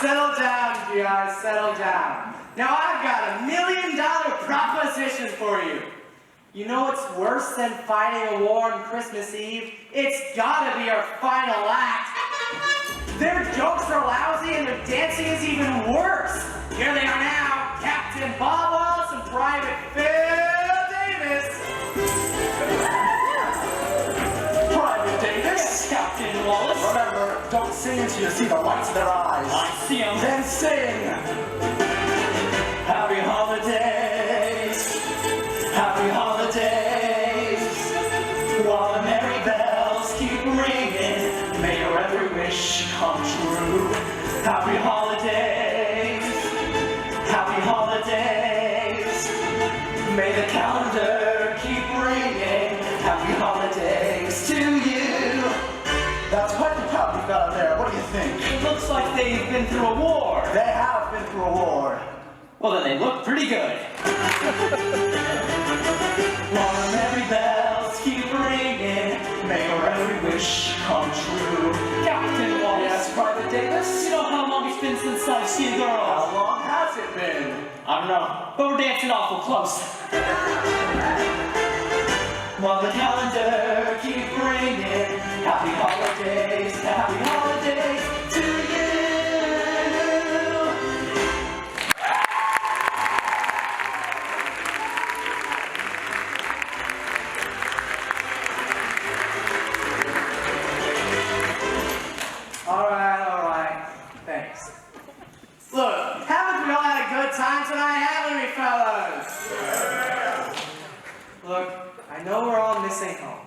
settle down, guys, settle down. Now I've got $1 million proposition for you. You know what's worse than fighting a war on Christmas Eve? It's gotta be our final act. Their jokes are lousy and their dancing is even worse. Here they are now, Captain Bob Wallace and Private Phil Davis. Private Davis, Captain Wallace. Remember, don't sing until you see the lights in their eyes. I see 'em. Then sing. Happy holidays, happy holidays. While the merry bells keep ringing, may your every wish come true. Happy holidays, happy holidays. May the calendar keep ringing. Happy holidays to you. That's quite the crowd we've got out there. What do you think? It looks like they've been through a war. They have been through a war. Well, then they look pretty good. While the merry bells keep ringing, may your every wish come true. Captain Wallace. Yes, Private Davis? You know how long it's been since I've seen a girl? How long has it been? I don't know, but we're dancing awful close. While the calendar keep ringing, happy holidays to you. All right, thanks. Look, haven't we all had a good time tonight, haven't we, fellas? Yeah. Look, I know we're all missing home,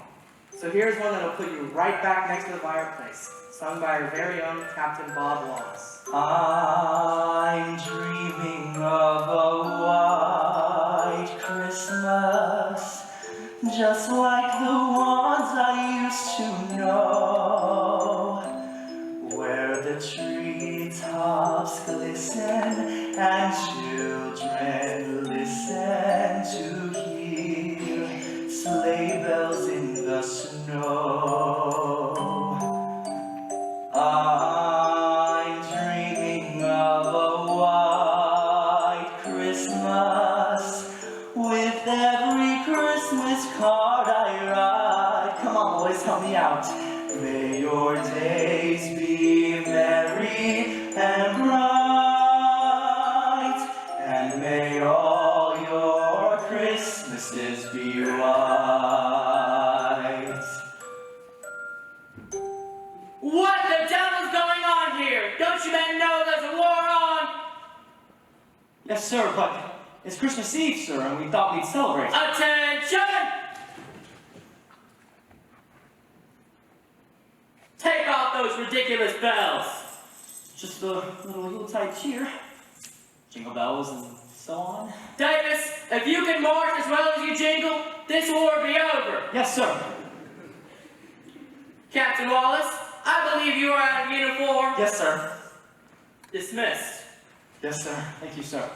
so here's one that'll put you right back next to the fireplace, sung by our very own Captain Bob Wallace. I'm dreaming of a white Christmas, just like the ones I used to know, where the treetops glisten and children listen to hear sleigh bells in the snow. I'm dreaming of a white Christmas with every Christmas card I write. Come on, boys, help me out. May your days be merry and bright, and may all your Christmases be white. What the devil's going on here? Don't you men know there's a war on? Yes, sir, but it's Christmas Eve, sir, and we thought we'd celebrate. Attention! Take off those ridiculous bells. Just a little tight cheer. Jingle bells and so on. Davis, if you can march as well as you jingle, this war will be over. Yes, sir. Captain Wallace, I believe you are out of uniform. Yes, sir. Dismissed. Yes, sir. Thank you, sir.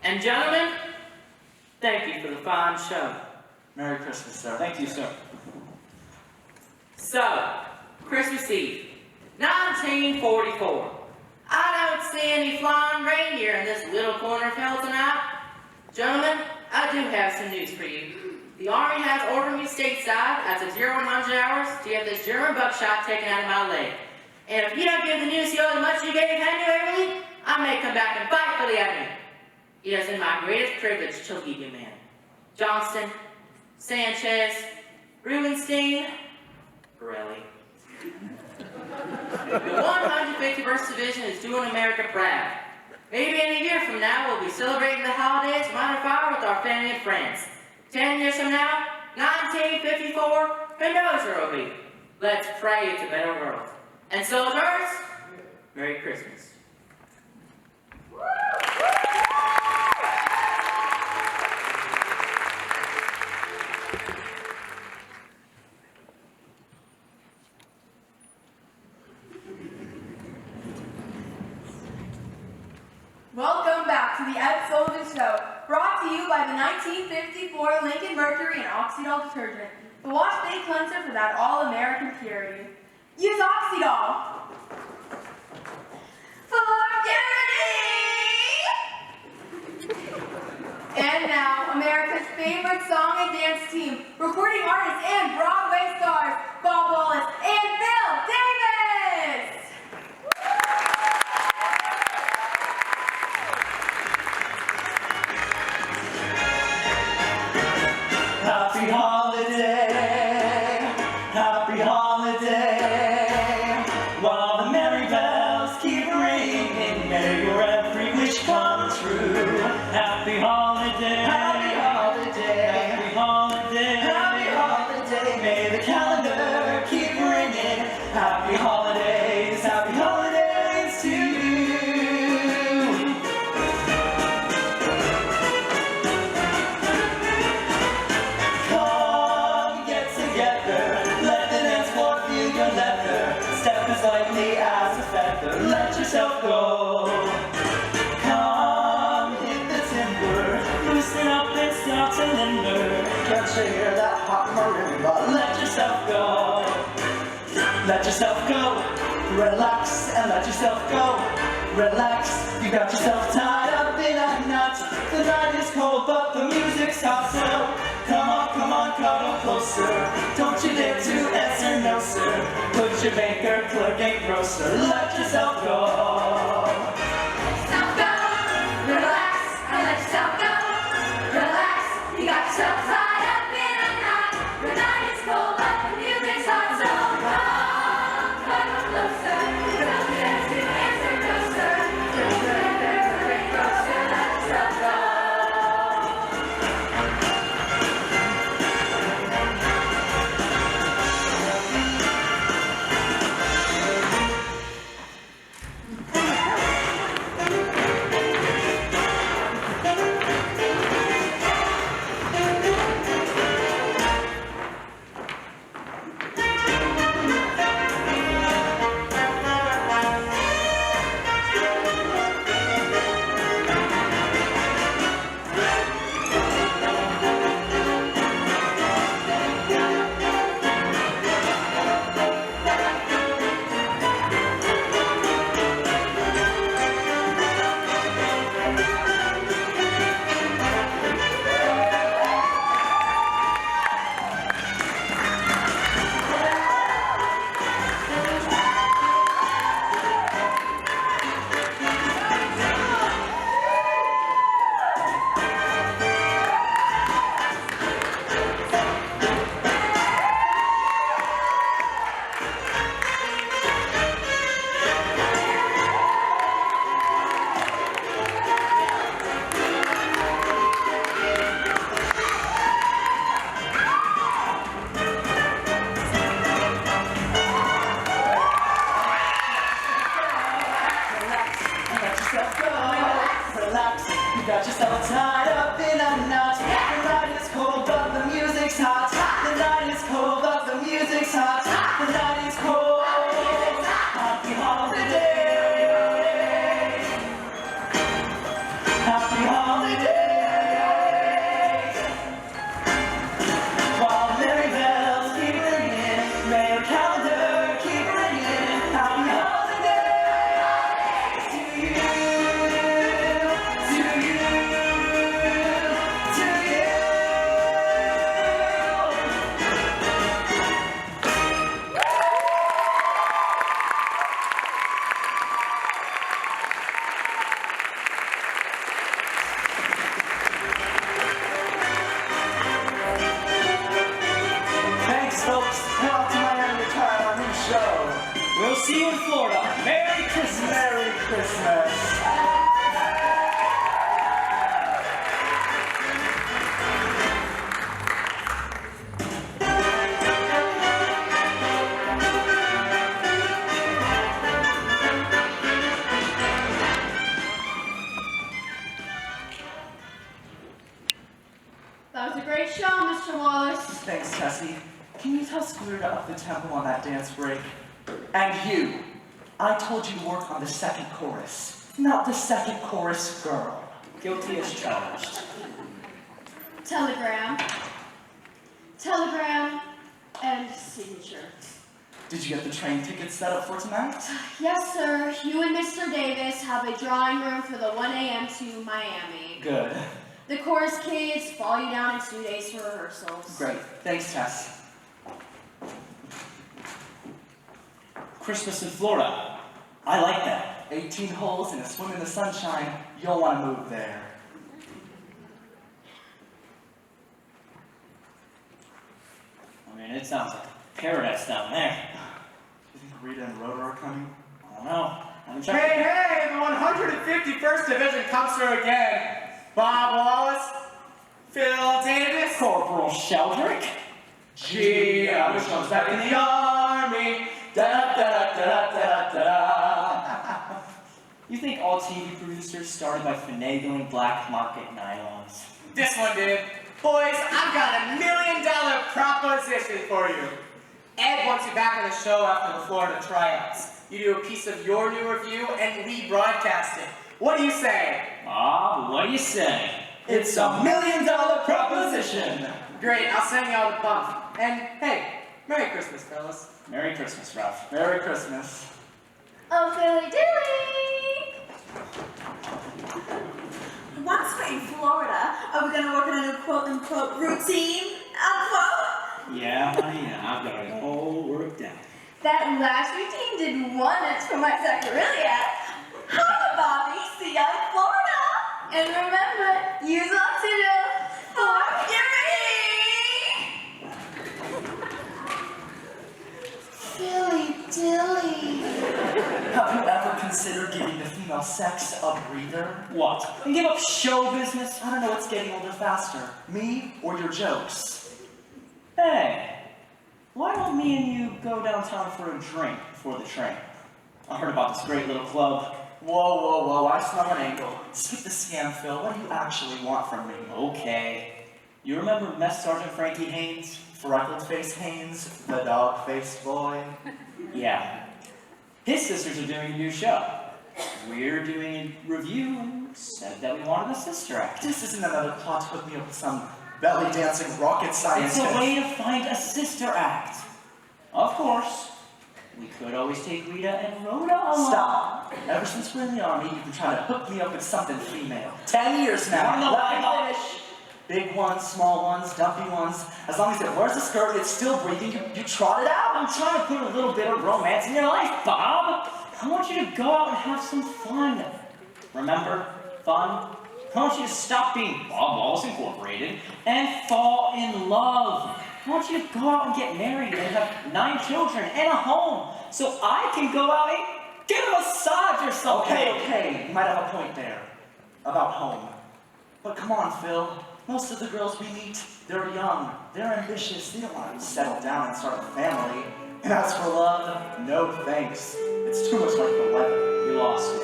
And gentlemen, thank you for the fine show. Merry Christmas, sir. Thank you, sir. So, Christmas Eve, 1944. I don't see any flying reindeer in this little corner of hell tonight. Gentlemen, I do have some news for you. The Army has ordered me stateside at the 0100 hours to get this German buckshot taken out of my leg. And if you don't give the new CO as much as you gave Henry Waverly, I may come back and fight for the enemy. It is in my greatest privilege to lead you, man. Johnston, Sanchez, Rubenstein, Borelli. The 151st Division is doing America proud. Maybe in a year from now, we'll be celebrating the holidays around a fire with our family and friends. 10 years from now, 1954, who knows where we'll be? Let's pray it's a better world. And soldiers, Merry Christmas. Welcome back to the Ed Sullivan Show, brought to you by the 1954 Lincoln Mercury and Oxydol detergent, the wash day cleanser for that all-American purity. Use Oxydol! as lightly as a feather. Let yourself go. Come, hit the timber, loosen up and start to limber. Can't you hear that hot marimba? Let yourself go. Let yourself go. Relax and let yourself go. Relax, you got yourself tied up in a knot. The night is cold, but the music's hot, so come on, cuddle closer. Don't you dare to answer no, sir. Put your banker, clerk, and grocer. Let yourself go. Yourself go. Relax and let yourself go. Relax, you got yourself tied up in a knot. The night is cold, but the music's hot, so come, cuddle closer. Don't dare to answer no, sir. Put your banker, clerk, and grocer. Let yourself go. Relax, you got yourself tied up in a knot. The night is cold, but the music's hot. The night is cold, but the music's hot. The night is cold. Happy holiday. Happy holiday. While merry bells keep ringing, may your calendar keep ringing. Happy holiday to you. Thanks, folks. Now off to Miami to try out our new show. We'll see you in Florida. Merry Christmas. Merry Christmas. That was a great show, Mr. Wallace. Thanks, Tessie. Can you tell Scooter to up the tempo on that dance break? And you, I told you to work on the second chorus, not the second chorus girl. Guilty as charged. Telegram. Telegram and signature. Did you get the train tickets set up for tonight? Yes, sir. You and Mr. Davis have a drawing room for the 1 a.m. to Miami. Good. The chorus kids follow you down in 2 days for rehearsals. Great. Thanks, Tess. Christmas in Florida. I like that. 18 holes and a swim in the sunshine. You'll want to move there. I mean, it sounds like paradise down there. You think Rita and Rhoda are coming? I don't know. Haven't Hey, checked. hey, the 151st Division comes through again. Bob Wallace, Phil Davis, Corporal Sheldrick. Gee, I wish I was back in the army. Da-da-da-da-da-da-da-da. You think all TV producers started by finagling black market nylons? This one did. Boys, I've got $1 million proposition for you. Ed wants you back on the show after the Florida tryouts. You do a piece of your new review and rebroadcast it. What do you say? Bob, what do you say? It's $1 million proposition. Great, I'll send you all the bump. And hey, Merry Christmas, fellas. Merry Christmas, Ralph. Merry Christmas. Oh, Philly Dilly! Once we're in Florida, are we going to work on a new quote-unquote routine? Unquote? Yeah, honey, I've got it all worked out. That last routine did wonders for my saccharillia. Hi, Bobby. See ya in Florida. And remember, use oxygen for Philly Dilly. Have you ever considered giving the female sex a breather? What? And give up show business? I don't know what's getting older faster. Me or your jokes? Hey, why don't me and you go downtown for a drink before the train? I heard about this great little club. Whoa, I smell an angle. Skip the scam, Phil. What do you actually want from me? Okay. You remember Mess Sergeant Frankie Haynes? Freckled face Haynes, the dog-faced boy. Yeah. His sisters are doing a new show. We're doing a review and said that we wanted a sister act. This isn't another plot to hook me up with some belly-dancing rocket scientist. It's a way to find a sister act. Of course, we could always take Rita and Rhoda along. Stop. Ever since we're in the army, you've been trying to hook me up with something female. 10 years now. No, Let me no. finish. Big ones, small ones, dumpy ones. As long as it wears a skirt, it's still breathing. You trot it out. I'm trying to put a little bit of romance in your life, Bob. I want you to go out and have some fun. Remember, fun? I want you to stop being Bob Wallace Incorporated and fall in love. I want you to go out and get married and have 9 children and a home so I can go out and get a massage or something. Okay, you might have a point there. About home. But come on, Phil. Most of the girls we meet, they're young, they're ambitious, they don't want to settle down and start a family. And as for love, no thanks. It's too much like the weather. You lost me.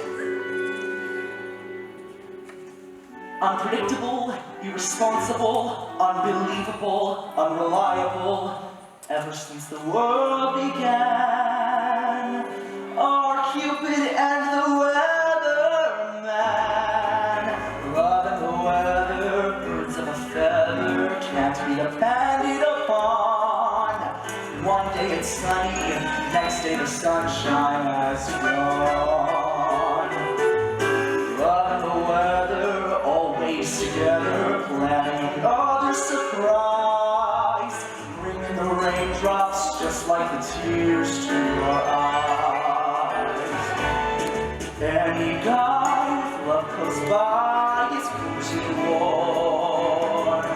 Unpredictable, irresponsible, unbelievable, unreliable. Ever since the world began, our Cupid and the weatherman. Love and the weather, birds of a feather, can't be depended upon. One day it's sunny, next day the sunshine has gone. Love and the weather, always together, planning another surprise. Bringing the raindrops just like the tears to your eyes. Any guy with love close by is cozy warm.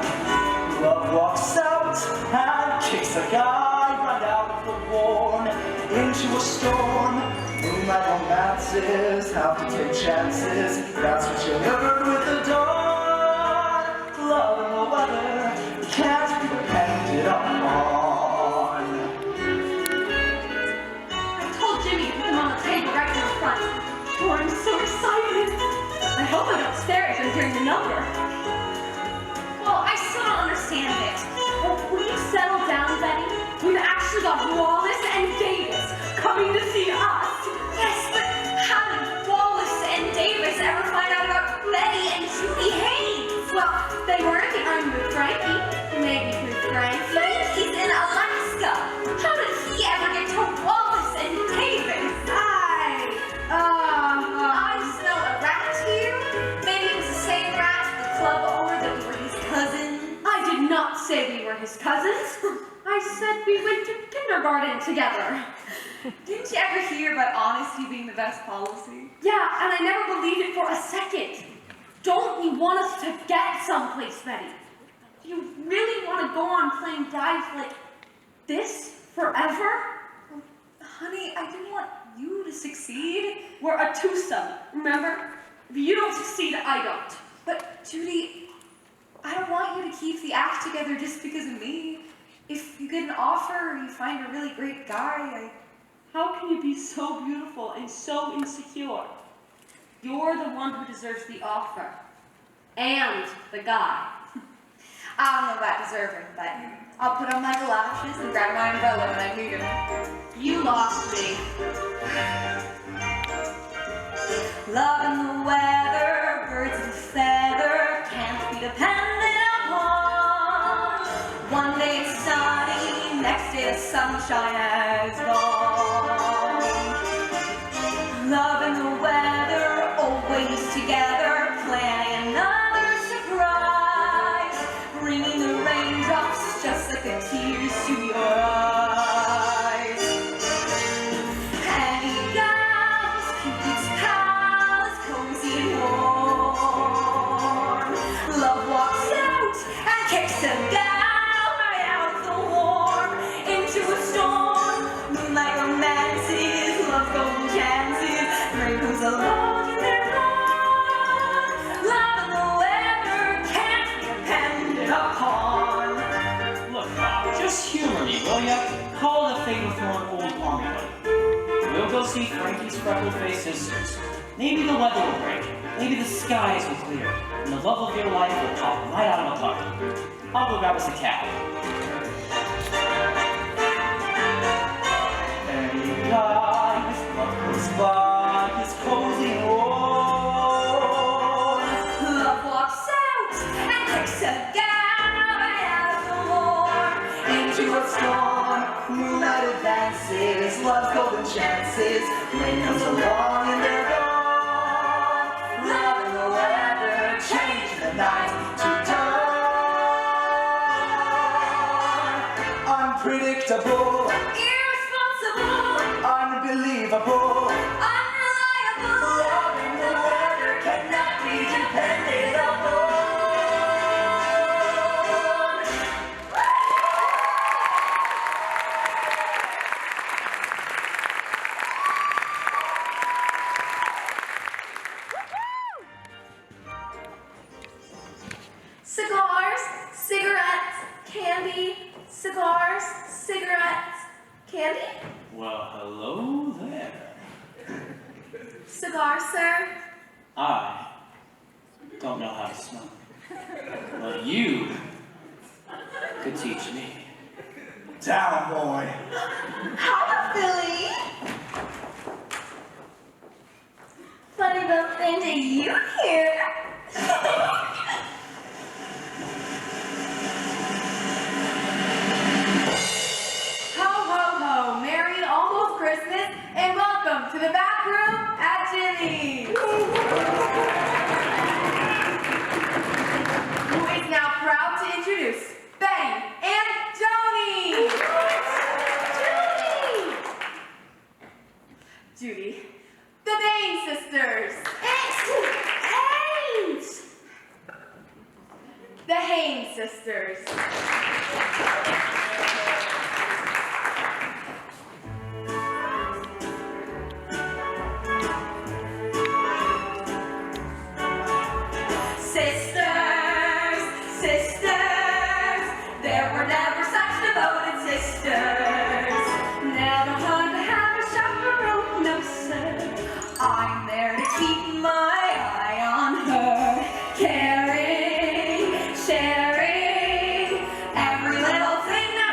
Love walks out and kicks a guy right out of the warm into a storm. Moonlight romances, have to take chances. That's what you learned with the dawn. Love and the weather can't be depended upon. I told Jimmy to put them on the table right in the front. Oh, I'm so excited. I hope I don't stare at them during the number. Well, I still don't understand it. Well, will you settle down, Betty? We've actually got Wallace and Davis coming to see us. Yes, but how did Wallace and Davis ever find out about Betty and Judy Haynes? Well, they were at the army with Frankie. Maybe through Frankie. Frankie's in Alaska. How did he ever get to Wallace and Davis? I smell a rat here. Maybe it was the same rat at the club owner that we were his cousins. I did not say we were his cousins. I said we went to kindergarten together. Didn't you ever hear about honesty being the best policy? Yeah, and I never believed it for a second. Don't you want us to get someplace, Betty? Do you really want to go on playing dives like this forever? Honey, I didn't want you to succeed. We're a twosome, remember? If you don't succeed, I don't. But, Judy, I don't want you to keep the act together just because of me. If you get an offer or you find a really great guy, How can you be so beautiful and so insecure? You're the one who deserves the offer. And the guy. I don't know about deserving, but I'll put on my galoshes and grab my umbrella when I meet him. You lost me. Love and the weather, birds of a feather, can't be depended upon. One day it's sunny, next day the sunshine has gone. Love and the weather, always together, planning another surprise, bringing the raindrops just like the tears to your eyes. Penny gowns, Cupid's palace, cozy and warm. Love walks out and kicks a gal right out the warm into a storm. Moonlight romances, love golden chances, rain comes along and they're gone. Love and the weather can't be depended upon. Look, Bob, just humor me, will ya? Call the fate with one old army buddy. We'll go see Frankie's freckle-faced sisters. Maybe the weather will break. Maybe the skies will clear. And the love of your life will pop right out of a puddle. I'll go grab us a cab. Any guys, love goes by, is cozy and warm. Love walks out and kicks a gal right out the warm Into a storm, moonlight advances, love's golden chances, rain comes along and they're gone. Love and the weather change the night to dawn. Unpredictable, irresponsible, unbelievable, unreliable. love and the weather cannot be depended upon. Cigars, cigarettes, candy, cigars, cigarettes, candy? Well, hello there. Cigar, sir? I don't know how to smoke. But you could teach me. Down, boy. Hi, Billy. Funny little thing to you here. Ho, ho, ho. Merry almost Christmas and welcome to the back room at Jimmy's. Who is now proud to introduce Betty and Joni. Judy. The Bain sisters. Haynes. The Haynes sisters. Sisters, sisters, there were never such devoted sisters. Never hard to have a chaperone, no sir. I'm there to keep my eye on her, caring, sharing every little thing that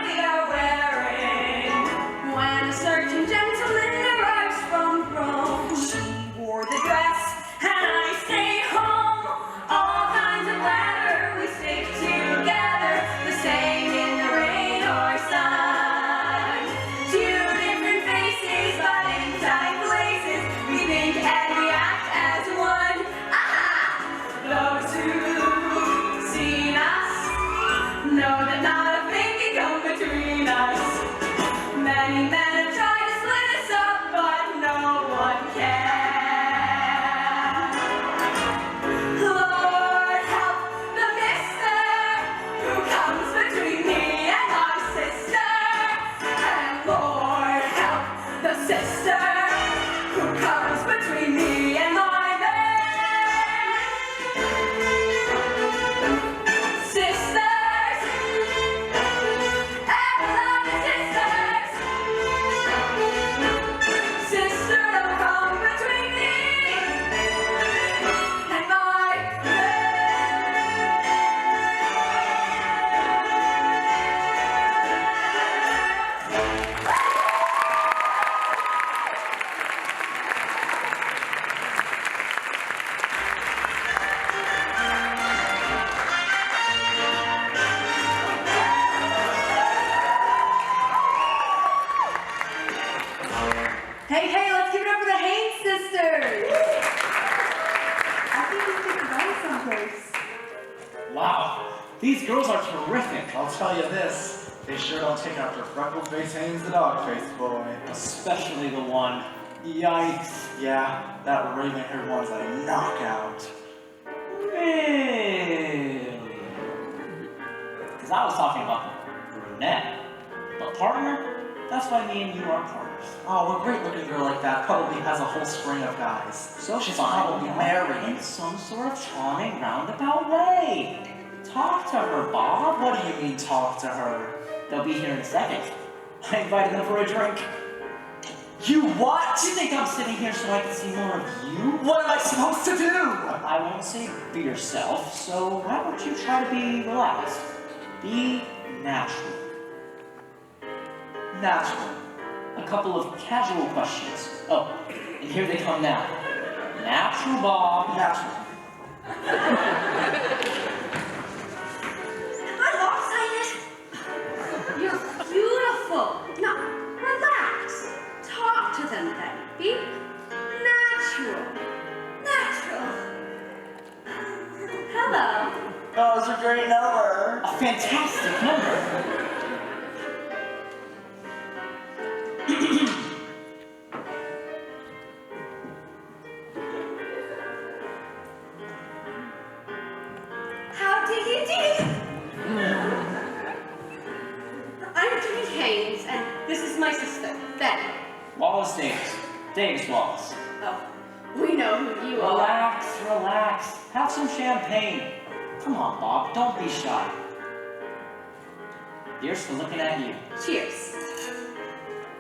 Hey, let's give it up for the Haynes sisters. I think we could go someplace. Wow, these girls are terrific. I'll tell you this, they sure don't take after Freckle-Faced Haynes the dog-faced boy. Especially the one. Yikes. Yeah, that raven-haired one's a knockout. Really? Because I was talking about the brunette. But partner, that's why me and you are partners. Oh, a great-looking girl like that probably has a whole string of guys. So she's find probably out married. in some sort of charming roundabout way. Talk to her, Bob. What do you mean, talk to her? They'll be here in a second. I invited them for a drink. You what? You think I'm sitting here so I can see more of you? What am I supposed to do? I won't say be yourself, so why don't you try to be relaxed? Be natural. Natural. A couple of casual questions. Oh, and here they come now. Natural, Bob. Natural. Am I lopsided? You're beautiful. Now, relax. Talk to them then. Be natural. Natural. Hello. Oh, it's a great number. A fantastic number. How do you do? I'm Judy Haynes, and this is my sister, Betty. Wallace Davis. Davis Wallace. Oh, we know who you are. Relax, relax. Have some champagne. Come on, Bob. Don't be shy. Here's for looking at you. Cheers.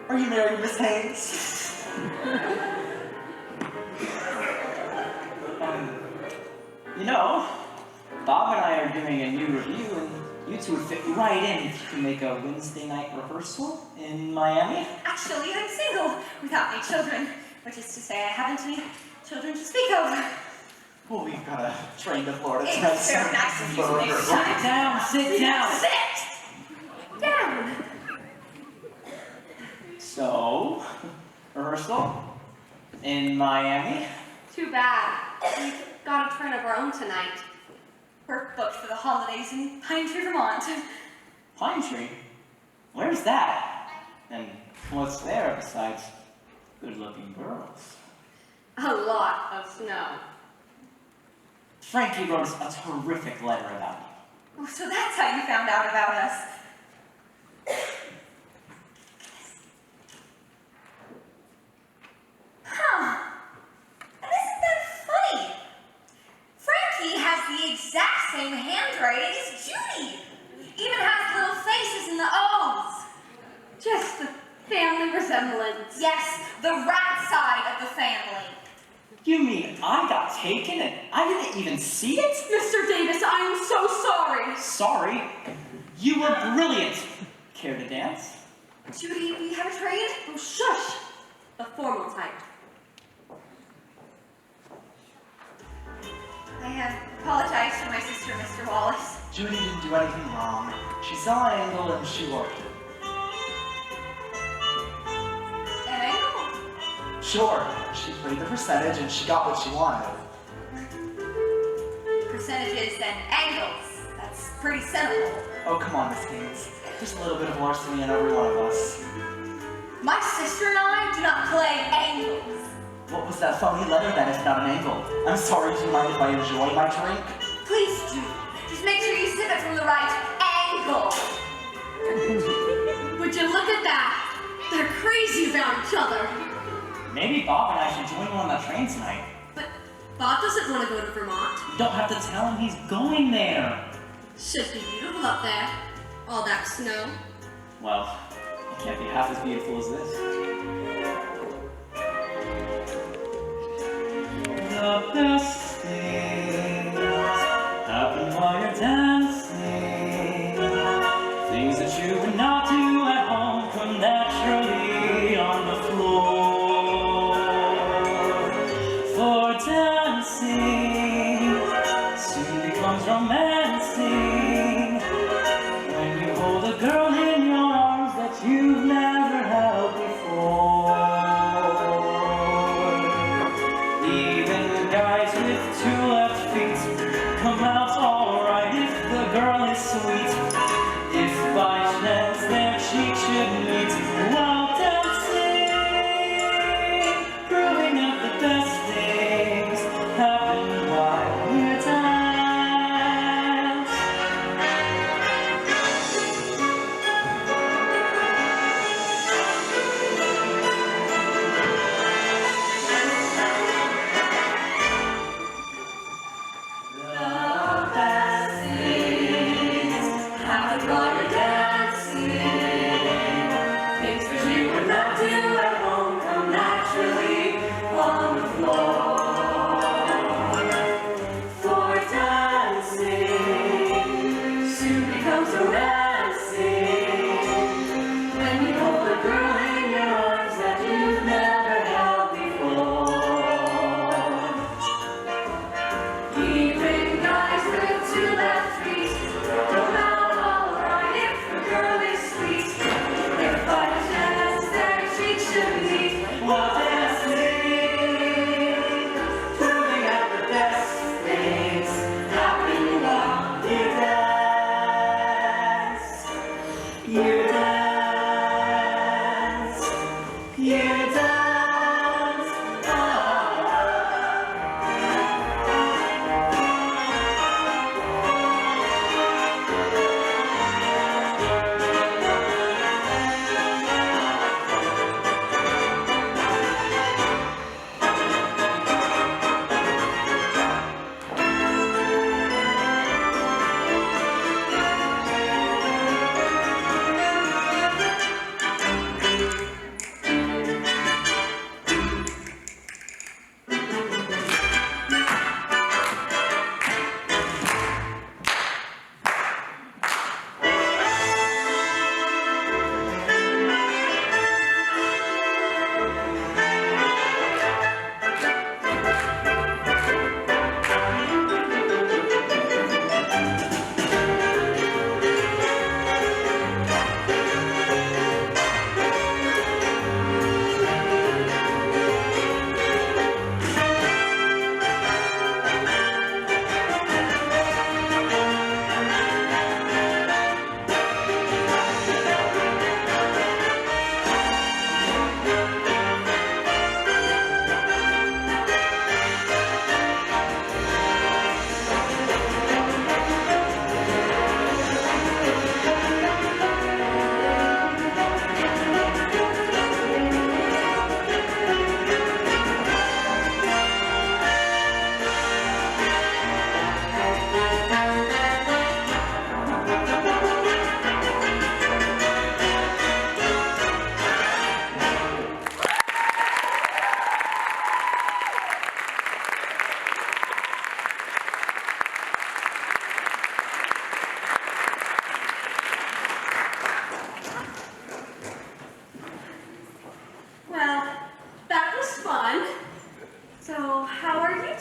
Are you married, Miss Haynes? You know, Bob and I are doing a new review, and you two would fit right in if you can make a Wednesday night rehearsal in Miami. Actually, I'm single without any children, which is to say I haven't any children to speak of. Well, we've got a train to Florida It's tonight. very nice of you to make Sit time. down, sit down. Sit down. So, rehearsal in Miami. Too bad. We've got a turn of our own tonight. We're booked for the holidays in Pine Tree, Vermont. Pine Tree? Where's that? And what's there besides good-looking girls? A lot of snow. Frankie wrote us a terrific letter about you. Oh, so that's how you found out about us. Huh. And isn't that funny? Frankie has the exact same handwriting as Judy. Even has little faces in the O's. Just a family resemblance. Yes, the rat side of the family. You mean I got taken and I didn't even see it? Mr. Davis, I am so sorry. Sorry. You were brilliant. Care to dance? Judy, we have a trade? Oh, shush. The formal type. I apologize to my sister, Mr. Wallace. Judy didn't do anything wrong. She saw an angle and she worked it. An angle? Sure, she played the percentage and she got what she wanted. Percentages and angles. That's pretty simple. Oh, come on, Miss Haynes. There's a little bit of larceny in every one of us. My sister and I do not play angles. What was that phony letter then if not an angle? I'm sorry, do you mind if I enjoy my drink? Please do. Just make sure you sip it from the right angle. Would you look at that? They're crazy about each other. Maybe Bob and I should join you on that train tonight. But Bob doesn't want to go to Vermont. You don't have to tell him he's going there. Should be beautiful up there. All that snow. Well, it can't be half as beautiful as this. The best things happen while you're dancing. Things that you would not do at home come naturally on the floor. For dancing soon becomes romancing when you hold a girl in your arms that you've never held before.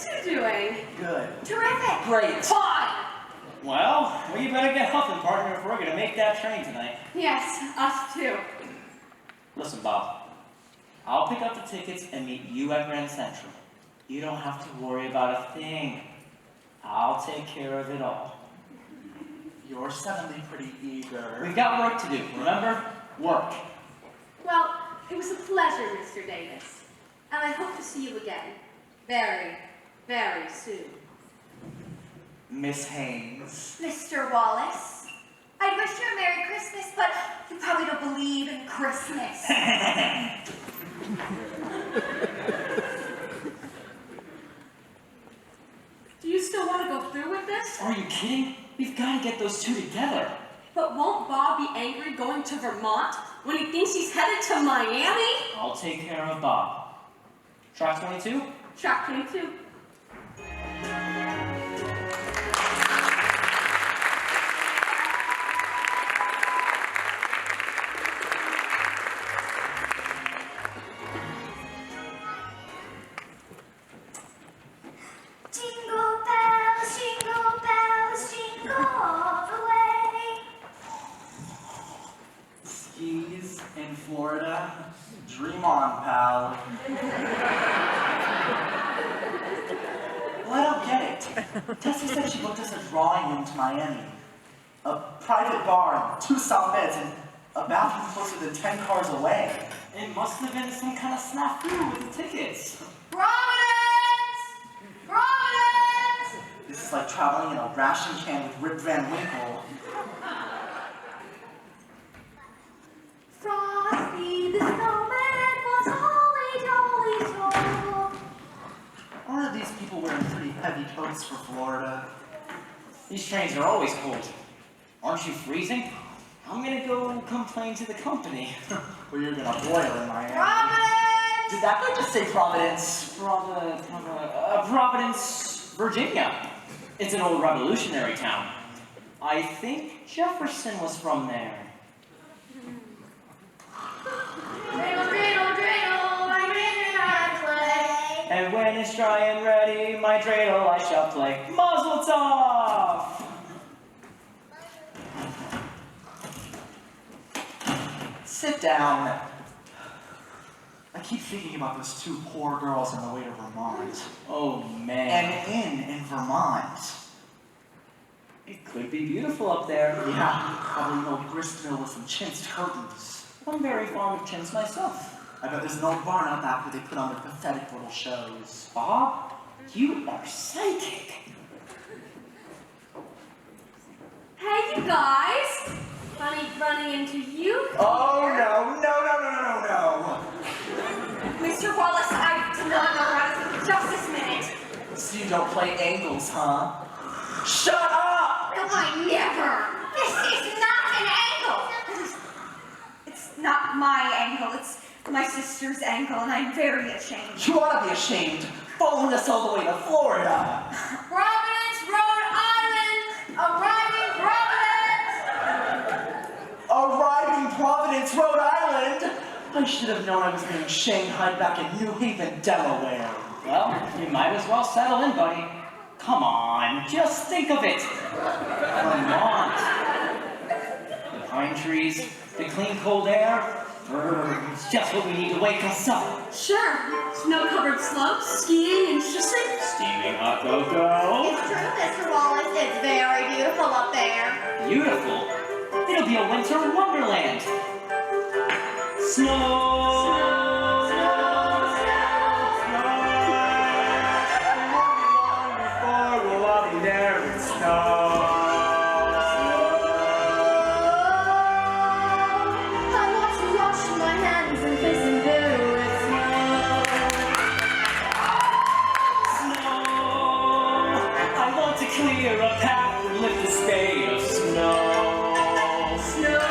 you doing? Good. Terrific. Great. Fine. Well, we better get huffing, partner, if we're gonna make that train tonight. Yes, us too. Listen, Bob. I'll pick up the tickets and meet you at Grand Central. You don't have to worry about a thing. I'll take care of it all. You're suddenly pretty eager. We've got work to do, remember? Work. Well, it was a pleasure, Mr. Davis. And I hope to see you again. Very, very soon. Miss Haynes. Mr. Wallace, I'd wish you a Merry Christmas, but you probably don't believe in Christmas. Do you still want to go through with this? Are you kidding? We've got to get those two together. But won't Bob be angry going to Vermont when he thinks he's headed to Miami? I'll take care of Bob. Track 22? Track 22. Jingle bells, jingle all the way. Skis in Florida. Dream on, pal. Well, I don't get it. Tessie said she booked us a drawing room to Miami. A private bar, 2 soft beds, and a bathroom closer than 10 cars away. It must have been some kind of snafu with the tickets. Providence! Providence! This is like traveling in a ration can with Rip Van Winkle. Frosty the snowman was holly jolly tall. Aren't these people wearing pretty heavy coats for Florida? These trains are always cold. Aren't you freezing? I'm gonna go and complain to the company. Well, you're gonna boil in Miami. Providence! Did that guy just say Providence? Providence, Virginia. It's an old revolutionary town. I think Jefferson was from there. Dreidel, dreidel, dreidel, my dreidel I play. And when it's dry and ready, my dreidel I shall play. Mazel tov! Sit down. I keep thinking about those 2 poor girls on the way to Vermont. Oh man. An inn in Vermont. It could be beautiful up there. Yeah, probably an old grist mill with some chinced curtains. I'm very fond of chintz myself. I bet there's an old barn out back where they put on their pathetic little shows. Bob, you are psychic. Hey, you guys! Funny running into you. Oh, no. Mr. Wallace, I do not know how to think just this minute. So you don't play angles, huh? Shut up! No, I never. This is not an angle. It's not my angle. It's my sister's angle, and I'm very ashamed. You ought to be ashamed, following us all the way to Florida. Providence, Rhode Island, arriving Providence. Arriving Providence, Rhode Island. I should have known I was being shanghaied back in New Haven, Delaware. Well, you might as well settle in, buddy. Come on, just think of it. Vermont. The pine trees, the clean cold air. It's just what we need to wake us up. Sure. Snow-covered slopes, skiing and kissing. Steaming hot cocoa. It's true, Mr. Wallace. It's very beautiful up there. Beautiful. It'll be a winter wonderland. Snow. I want to wash my hands and face and do with Snow. I want to clear a path and lift the spade of snow. Snow.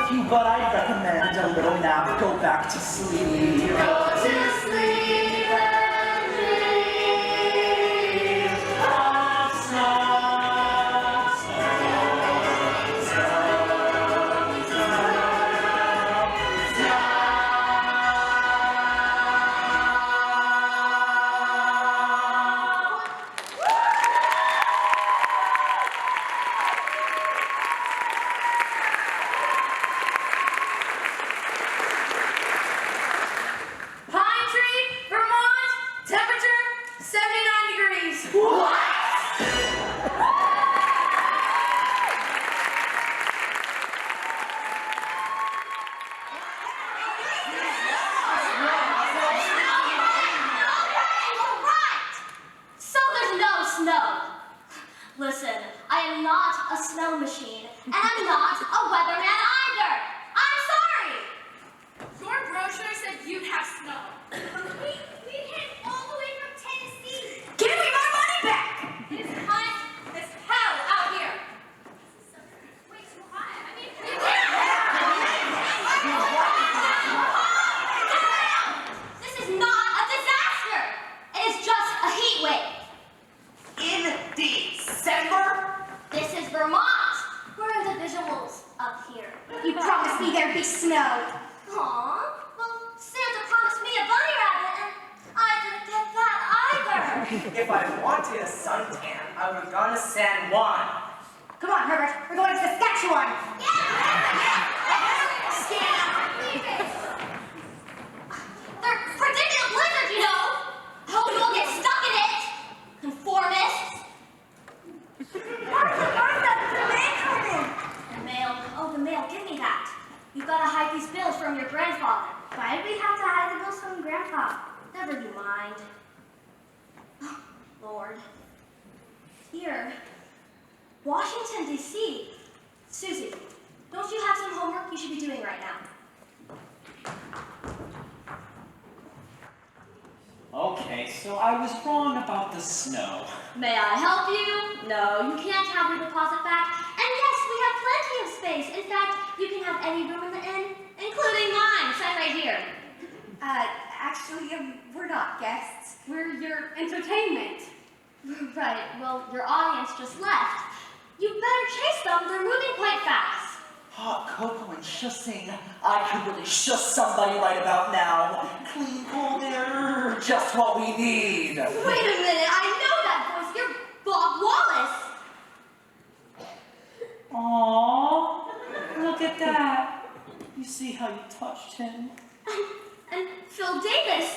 like you, but I'd recommend a little nap. Go back to sleep. Go to sleep and dream of snow. Pine Tree, Vermont, temperature 79 degrees. Alright! So there's no snow. Listen, I am not a snow machine, and I'm not a weatherman either. I'm sorry! Your brochure said you'd have snow. We came all the way from Tennessee. Give me my money back! It is hot as hell out here. Way too hot. I mean, this is not a disaster. It is just a heat wave. In December? This is Vermont. We're in the visuals up here. You promised me there'd be snow. Aw, well, Santa promised me a bunny rabbit, and I didn't get that either. If I wanted a suntan, I would have gone to San Juan. Come on, Herbert, we're going to Saskatchewan. They're predicting a blizzard, you know. I hope you won't get stuck in it. Conformists. The mail. Oh, the mail. Give me that. You've got to hide these bills from your grandfather. Why did we have to hide the bills from Grandpa? Never you mind. Oh, Lord. Here. Washington, D.C. Susie, don't you have some homework you should be doing right now? Okay, so I was wrong about the snow. May I help you? No, you can't have your deposit back. And yes, we have plenty of space. In fact, you can have any room in the inn, including mine, set right here. Actually, we're not guests. We're your entertainment. Right, well, your audience just left. You better chase them, they're moving quite fast. Hot cocoa and shussing. I could really shush somebody right about now. Clean cold air, just what we need. Wait a minute, I know that voice. You're Bob Wallace. Aww, look at that. You see how you touched him? And Phil Davis.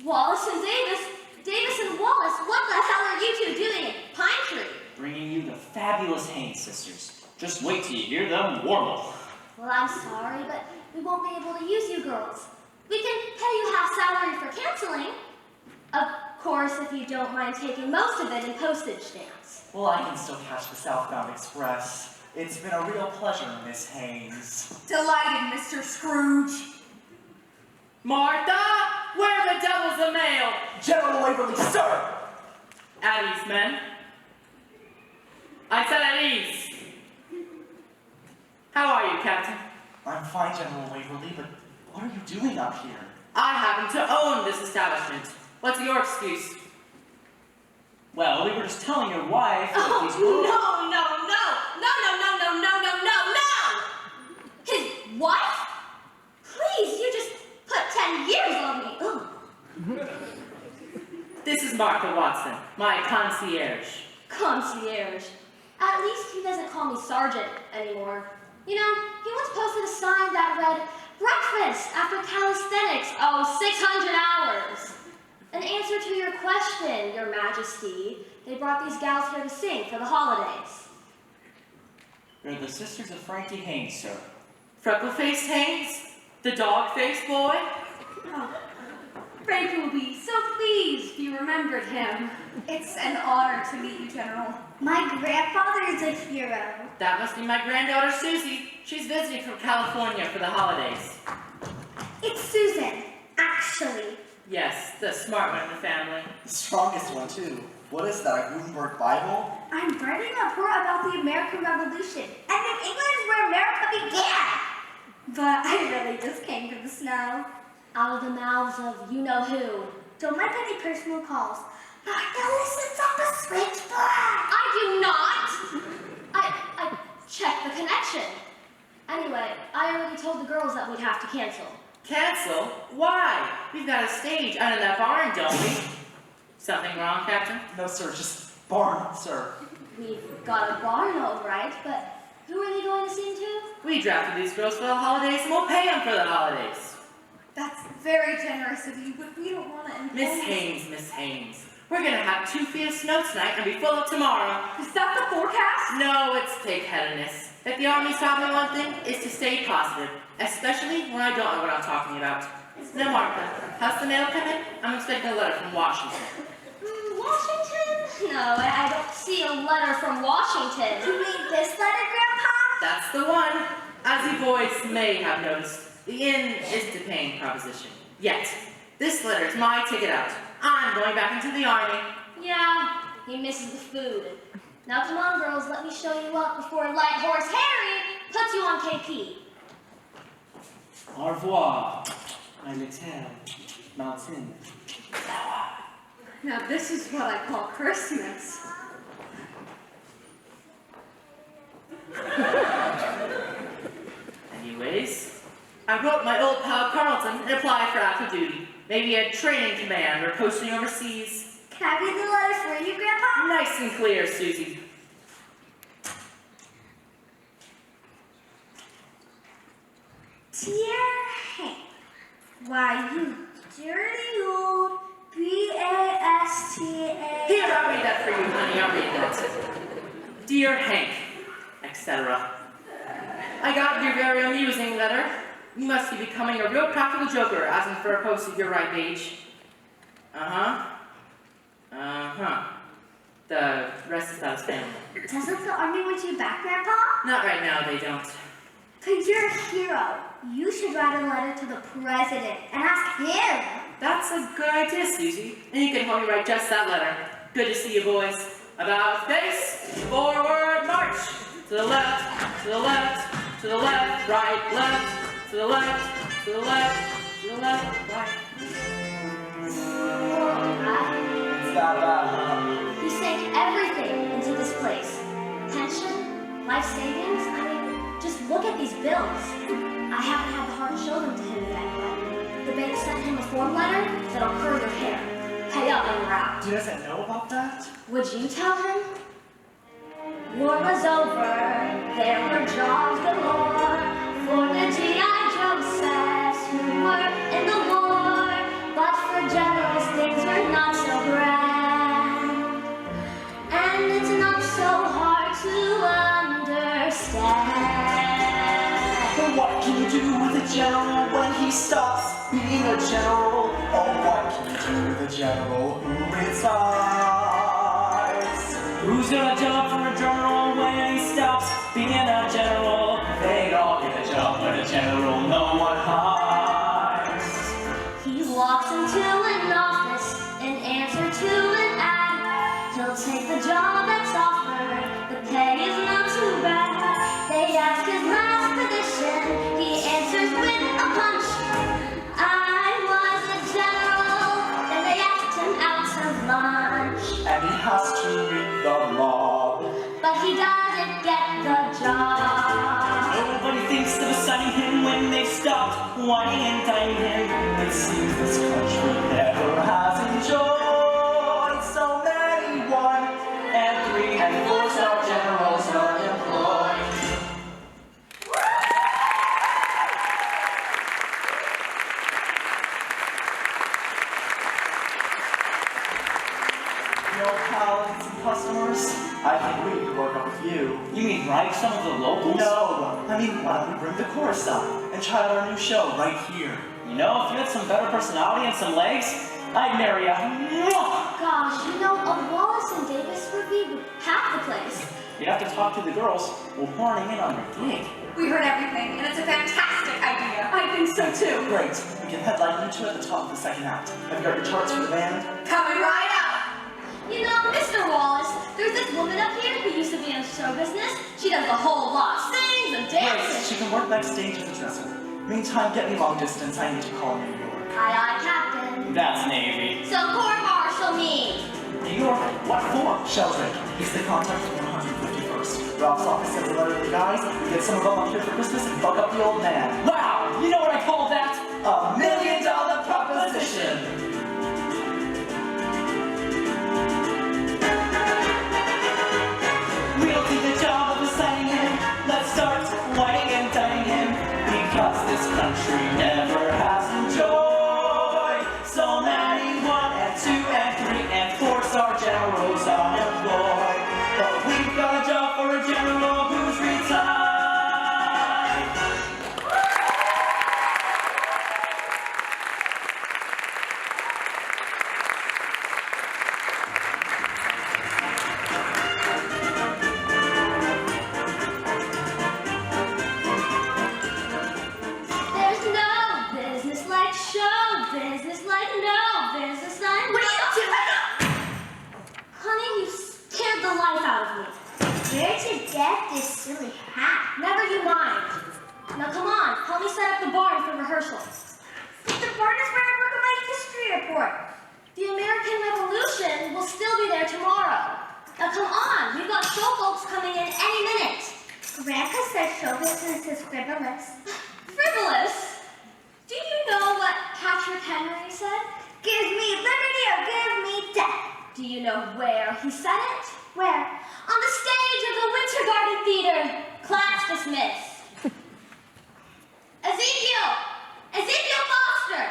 Wallace and Davis. Davis and Wallace. What the hell are you two doing at Pine Tree? Bringing you the fabulous Haynes sisters. Just wait till you hear them warble. Well, I'm sorry, but we won't be able to use you girls. We can pay you half salary for canceling. Of course, if you don't mind taking most of it in postage stamps. Well, I can still catch the Southbound Express. It's been a real pleasure, Miss Haynes. Delighted, Mr. Scrooge. Martha, where the devil's the mail? General Waverly, sir! At ease, men. I said at ease. How are you, Captain? I'm fine, General Waverly, but what are you doing up here? I happen to own this establishment. What's your excuse? Well, we were just telling your wife that Oh, these no, girls... no. His wife? Please, you just put 10 years on me. Ugh. This is Martha Watson, my concierge. Concierge. At least he doesn't call me Sergeant anymore. You know, he once posted a sign that read, breakfast after calisthenics, 600 hours. An answer to your question, Your Majesty. They brought these gals here to sing for the holidays. They're the sisters of Frankie Haynes, sir. Freckle-faced Haynes? The dog-faced boy? Oh, Frankie will be so pleased you remembered him. It's an honor to meet you, General. My grandfather is a hero. That must be my granddaughter, Susie. She's visiting from California for the holidays. It's Susan, actually. Yes, the smart one in the family. The strongest one, too. What is that, a Gutenberg Bible? I'm writing a report about the American Revolution, and New England is where America began. But I really just came to the snow. Out of the mouths of you-know-who. Don't make any personal calls. Martha listens on the switchboard. I do not. I checked the connection. Anyway, I already told the girls that we'd have to cancel. Cancel? Why? We've got a stage out in that barn, don't we? Something wrong, Captain? No, sir, just barn, sir. We've got a barn, all right, but who are they going to sing to? We drafted these girls for the holidays, and we'll pay them for the holidays. That's very generous of you, but we don't want to impose. Miss Haynes, we're gonna have 2 feet of snow tonight and be full up tomorrow. Is that the forecast? No, it's pig-headedness. If the Army's taught me one thing, it's to stay positive, especially when I don't know what I'm talking about. Now, Martha, how's the mail coming? I'm expecting a letter from Washington. Washington? No, I don't see a letter from Washington. You mean this letter, Grandpa? That's the one. As you boys may have noticed, the inn isn't a paying proposition. Yet. This letter is my ticket out. I'm going back into the Army. Yeah, he misses the food. Now come on, girls, let me show you up before Light Horse Harry puts you on KP. Au revoir, my little mountain. Now this is what I call Christmas. Anyways, I wrote my old pal Carlton and applied for active duty. Maybe a training command or posting overseas. Can I read the letter for you, Grandpa? Nice and clear, Susie. Dear Hank, why you dirty old B-A-S-T-A. Here, I'll read that for you, honey. I'll read that. Dear Hank, etc. I got your very amusing letter. You must be becoming a real practical joker, asking for a post of your ripe age. The rest is about his family. Doesn't the Army want you back, Grandpa? Not right now, they don't. But you're a hero. You should write a letter to the president and ask him. That's a good idea, Susie. And you can help me write just that letter. Good to see you, boys. About face, forward, march. To the left, to the left, to the left, right, left, to the left, to the left, to the left, right. It's that bad, huh? He sank everything into this place. Pension, life savings, I mean, just look at these bills. I haven't had the heart to show them to him yet, but the bank sent him a form letter that'll curl your hair. Pay up and we're out. Does he know about that? Would you tell him? War was over, there were jobs galore for the G.I. Josephs who were in the war, but for generals things were not so grand, and it's not so hard to understand. But what can you do with a general when he stops being a general? Oh, what can you do with a general who retires? Who's gonna jump for a general when he stops being a general? They all get a jump, but a general no one hires. He walks into an office in answer to an ad. He'll take the job that's offered. The pay is not too bad. They ask his last position. He answers with a punch. I was a general. Then they asked him out to lunch. And he has to read the mob. But he doesn't get the job. Nobody thinks of assigning him when they've stopped whining and dining him. It seems this country never has enjoyed so many 1 and 3 and 4-star generals unemployed. Your pals and customers, I think we could work up with you. You mean write some of the locals? No, I mean, why don't we bring the chorus up and try out our new show right here? You know, if you had some better personality and some legs, I'd marry you. Mwah! Gosh, you know, a Wallace and Davis review would pack the place. You'd have to talk to the girls. We're horning in on your gig. We heard everything, and it's a fantastic idea. I think so too. Great, we can headline you two at the top of the second act. Have you got your charts for the band? Coming right up. You know, Mr. Wallace, there's this woman up here who used to be in show business. She does the whole lot. Sings some Wait, dancing. she can work backstage as a dresser. Meantime, get me long distance. I need to call New York. Aye, aye, Captain. That's Navy. So court martial me. New York? What for? Sheldrake. He's the contact for 151st. Ralph's office sends a letter to the guys. We get some of them up here for Christmas and fuck up the old man. Wow, you know what I call that? $1 million proposition! We'll do the job of assigning him. Let's start whining and dining him. Because this country never has enjoyed so many 1 and 2 and 3 and 4-star generals unemployed. But we've got a job for a general who's retired. There's no business like show business, like no business like What are you doing? Honey, you scared the life out of me. Where'd you get this silly hat? Never you mind. Now come on, help me set up the barn for rehearsal. But the barn is where I work on my history report. The American Revolution will still be there tomorrow. Now come on, we've got show folks coming in any minute. Grandpa said show business is frivolous. Frivolous? Do you know what Patrick Henry said? Give me liberty or give me death. Do you know where he said it? Where? On the stage of the Winter Garden Theater. Class dismissed. Ezekiel Foster!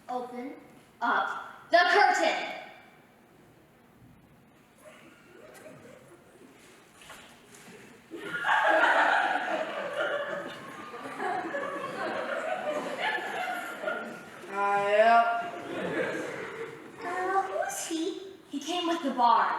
Open up the curtain. Who's he? He came with the barn.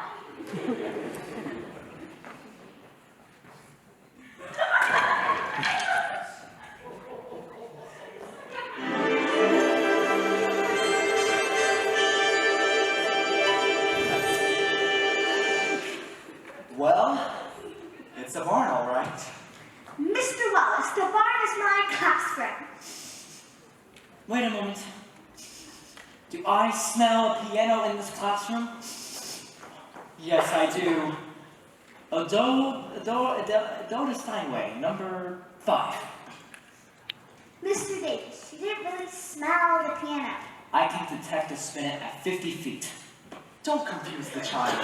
Well, it's a barn, all right. Mr. Wallace, the barn is my class friend. Wait a moment. Do I smell a piano in this classroom? Yes, I do. Oda Steinway, number 5. Mr. Davis, you didn't really smell the piano. I can detect a spinet at 50 feet. Don't confuse the child.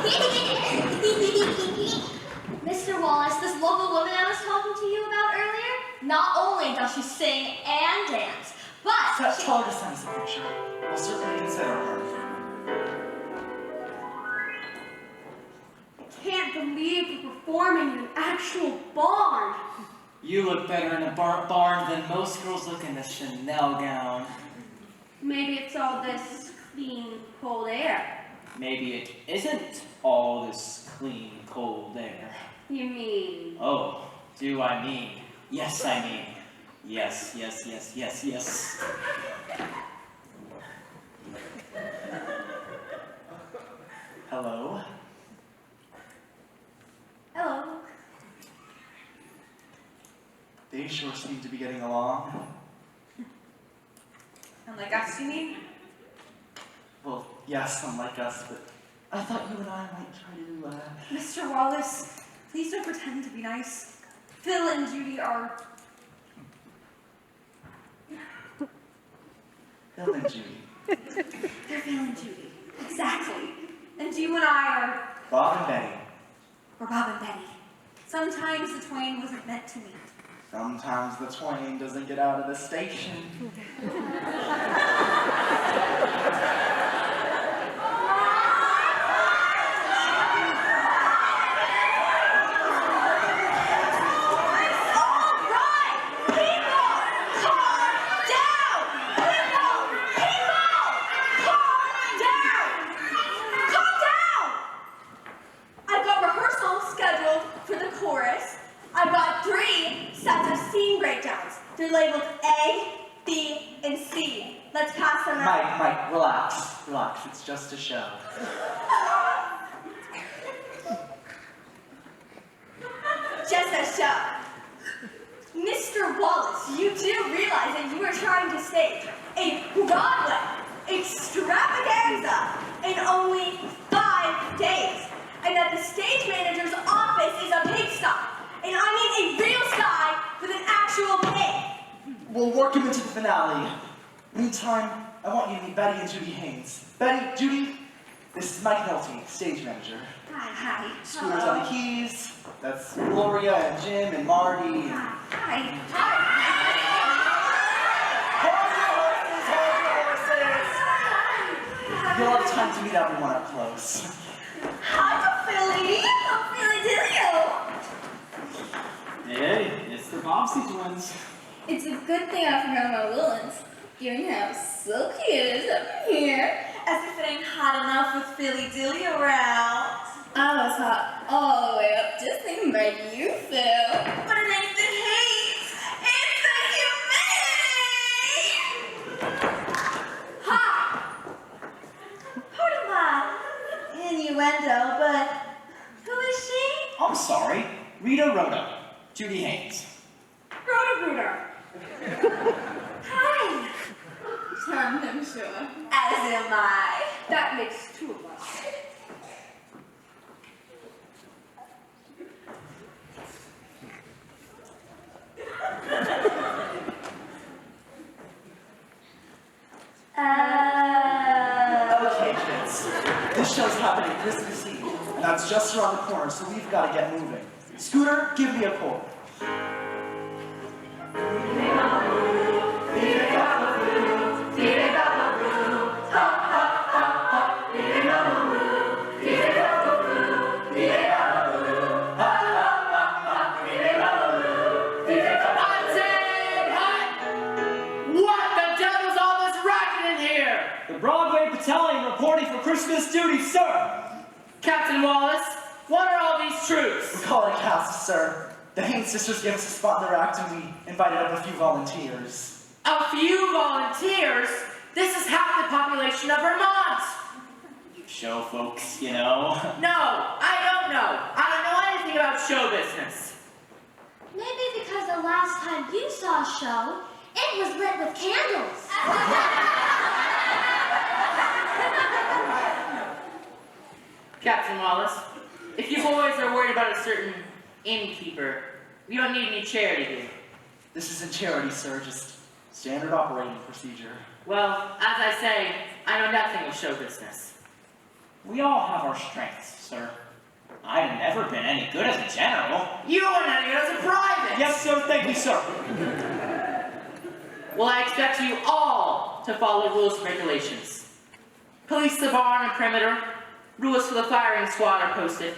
Mr. Wallace, this local woman I was talking to you about earlier, not only does she sing and dance, but Tell her to send us a picture. We'll certainly consider her. Can't believe you're performing in an actual barn. You look better in a barn than most girls look in a Chanel gown. Maybe it's all this clean, cold air. Maybe it isn't all this clean, cold air. You mean? Oh, do I mean? Yes, I mean. Yes, yes, yes, yes, yes. Hello? hello. They sure seem to be getting along. Unlike us, you mean? Well, yes, unlike us, but I thought you and I might try to, Mr. Wallace, please don't pretend to be nice. Phil and Judy are... Phil and Judy. They're Phil and Judy. Exactly. And you and I are... Bob and Betty. Or Bob and Betty. Sometimes the twain wasn't meant to meet. Sometimes the twain doesn't get out of the station. I've got rehearsal scheduled for the chorus, scene breakdowns. They're labeled A, B, and C. Let's pass them out. Mike, relax. Relax, it's just a show. Just a show. Mr. Wallace, you do realize that you are trying to stage a Broadway extravaganza in only 5 days, and that the stage manager's office is a pigsty, and I mean a real sty with an actual pig. We'll work him into the finale. Meantime, I want you to meet Betty and Judy Haynes. Betty, Judy, this is Mike Nolte, stage manager. Hi. Scooter's on the keys. That's Gloria and Jim and Marty. Hi. Hold your horses! You'll have time to meet everyone up close. Hi, Philly. Hey, it's the Bobbsey twins. It's a good thing I forgot my woolens. Given how silky it is up in here. As if it ain't hot enough with Philly Dilly around. I was hot all the way up just thinking about you, Phil. But it ain't the heat. It's the humidity. Hi. Pardon my innuendo, but who is she? I'm sorry, Rita Rhoda, Judy Haynes. Rhoda. Hi. Charmed, I'm sure. As am I. That makes two of us. Okay, kids. This show's happening Christmas Eve. And that's just around the corner, so we've got to get moving. Scooter, give me a pull. The Broadway Battalion reporting for Christmas duty, sir! Captain Wallace, what are all these We troops? call it a cast, sir. The Haynes sisters gave us a spot in their act, and we invited up a few volunteers. A few volunteers? This is half the population of Vermont! Show folks, you know. No, I don't know. I don't know anything about show business. Maybe because the last time you saw a show, it was lit with candles. Captain Wallace, if you boys are worried about a certain innkeeper, we don't need any charity here. This isn't charity, sir, just standard operating procedure. Well, as I say, I know nothing of show business. We all have our strengths, sir. I've never been any good as a general. You are not even as a private! Yes, sir, thank you, sir. Well, I expect you all to follow rules and regulations. Police the barn and perimeter. Rules for the firing squad are posted.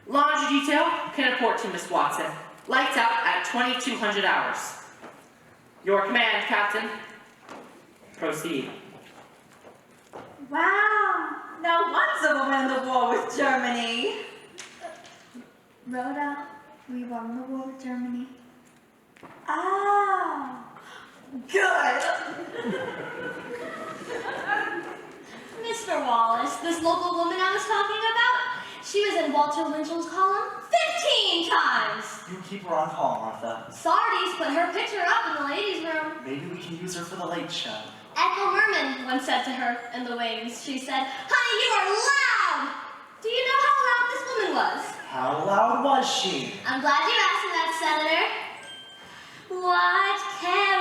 Laundry detail can report to Miss Watson. Lights out at 2200 hours. Your command, Captain. Proceed. Wow. No wonder we won the war with Germany. Rhoda, we won the war with Germany. Oh. Good. Mr. Wallace, this local woman I was talking about, she was in Walter Winchell's column 15 times. You keep her on call, Martha. Sardi's put her picture up in the ladies' room. Maybe we can use her for the late show. Ethel Merman once said to her in the wings, she said, "Honey, you are loud!" Do you know how loud this woman was? How loud was she? I'm glad you asked me that, Senator. What can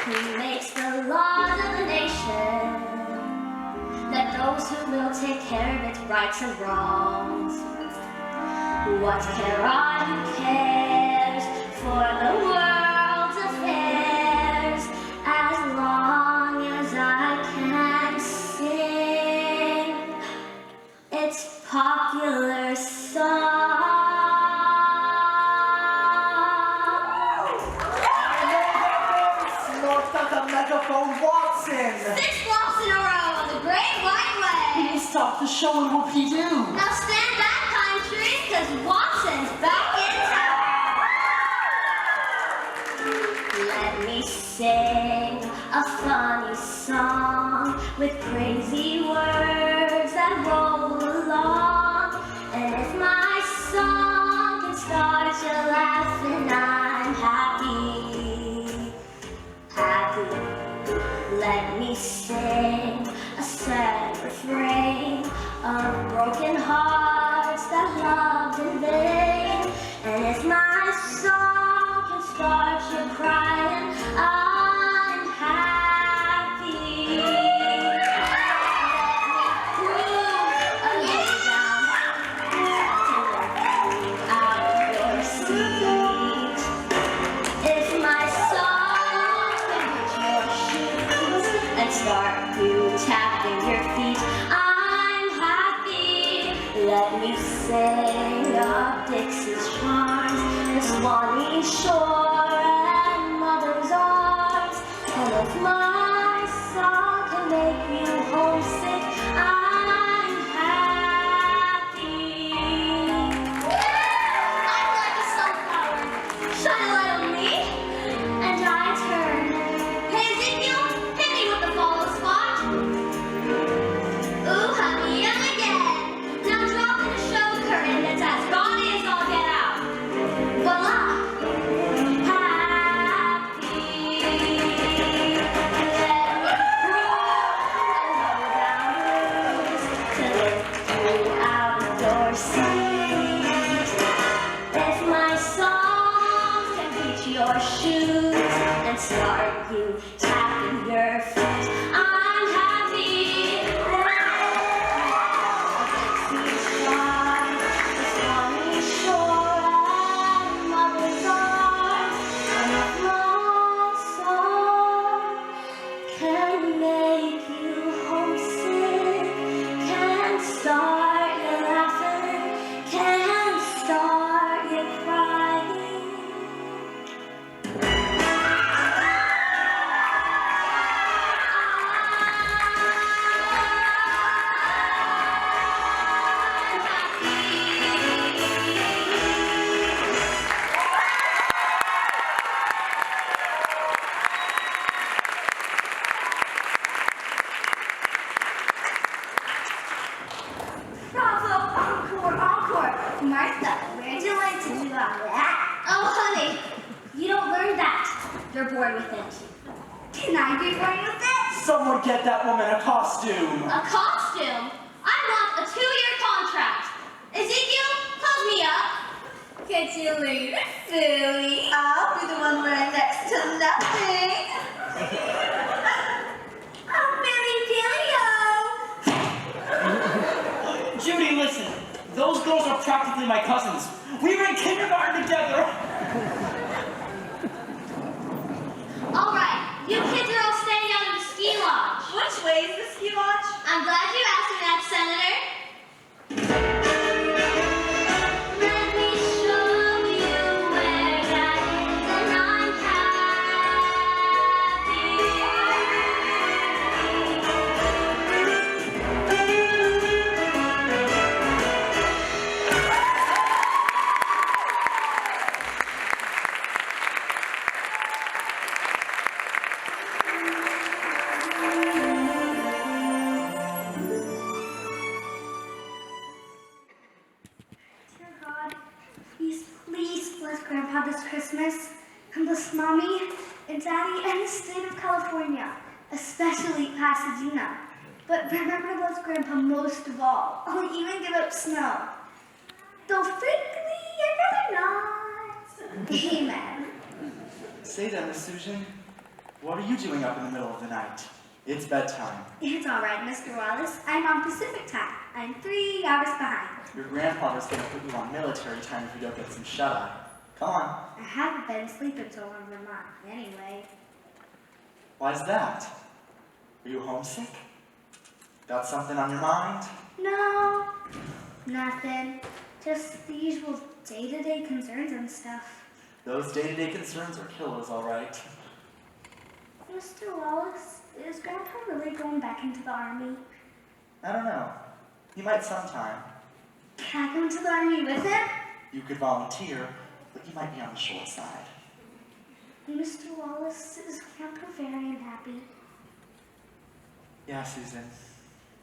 He makes the laws of the nation, that those who will take care of its rights and wrongs. What care I who cares for the world's affairs, as long as I can sing its popular song. Martha the Megaphone Watson! 6 flops in a row on the great stop the show and whoopie-doo. Now stand back, pine trees, because Watson's back in town. Let me sing a funny song with crazy words that roll along. And if my song can start you laughing, I'm happy, happy. Let me sing a sad refrain of broken hearts that loved in vain. And if my song can start you crying, I'm happy. Let me prove a lay down out of your seat. If my song can hit your shoes and start you tapping your feet, I'm happy. Let me sing up Dixie's charms, the Swanee shore and mother's arms. And if my song can make you homesick, I'm happy. I'm like a sunflower, shine a light on me, and I turn. Hey Ezekiel, hit me with the follow spot. Ooh, honey, young again. Now drop in a show curtain that's as gaudy as all get out. Voila! Happy. Let me roll to lift you out of your seat. If my song can reach your shoes and start you tapping your feet, I'm happy. Dixie's charms, the Swanee shore and mother's arms. And if my song can make you homesick, can start you laughing, can start you crying. Bravo! Encore! Encore! Martha, where'd you learn to do all that? Oh, honey, you don't learn that. You're born with it. Can I be born with it? Someone get that woman a costume. A costume? I want a 2-year contract. Ezekiel, close me up. Catch you later, silly. I'll be the one wearing next to nothing. Oh, Billy Dilly-o. Judy, listen. Those girls are practically my cousins. We were in kindergarten together. All right, you kids are all staying out of the ski lodge. Which way is the ski lodge? I'm glad you asked me that, Senator. Let me show you where that is, and I'm Dear God, please bless Grandpa this Christmas, and bless Mommy and Daddy and the state of California, especially Pasadena. But remember to bless Grandpa most of all. I'll even give up snow. Though frankly, I'd rather not. Amen. Say then, Miss Susan, what are you doing up in the middle of the night? It's bedtime. It's all right, Mr. Wallace. I'm on Pacific time. I'm 3 hours behind. Your grandfather's gonna put you on military time if you don't get some shut-eye. Come on. I haven't been sleeping so long in Vermont anyway. Why's that? Are you homesick? Got something on your mind? No, nothing. Just the usual day-to-day concerns and stuff. Those day-to-day concerns are killers, all right. Mr. Wallace, is Grandpa really going back into the army? I don't know. He might sometime. Can I go into the army with him? You could volunteer, but you might be on the short side. Mr. Wallace is Grandpa very unhappy. Yeah, Susan.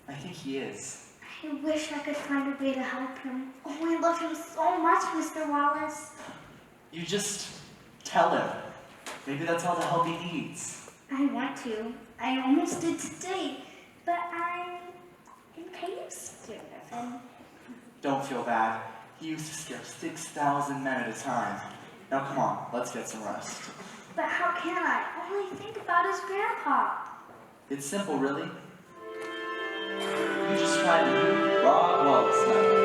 I think he is. I wish I could find a way to help him. Oh, I love him so much, Mr. Wallace. You just tell him. Maybe that's all the help he needs. I want to. I almost did today, but I'm kind of scared of him. Don't feel bad. He used to scare 6,000 men at a time. Now come on, let's get some rest. But how can I? All I think about is Grandpa. It's simple, really. You just try to do Bob Wallace style.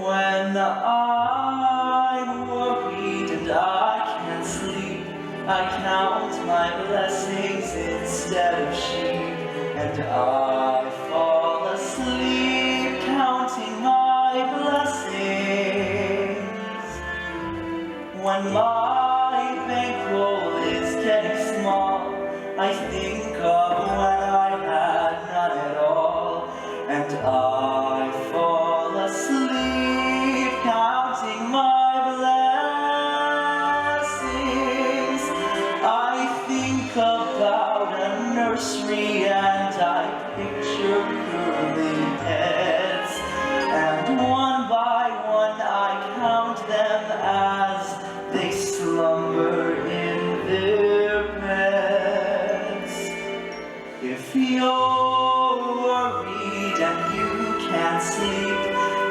When I'm worried and I can't sleep, I count my blessings instead of sheep, and I fall asleep counting my blessings. When my bankroll is getting small, I think of when I had none at all, and I fall asleep counting my blessings. I think about a nursery and I picture curly heads, and one by one I count them as they slumber in their beds. If you're worried and you can't sleep,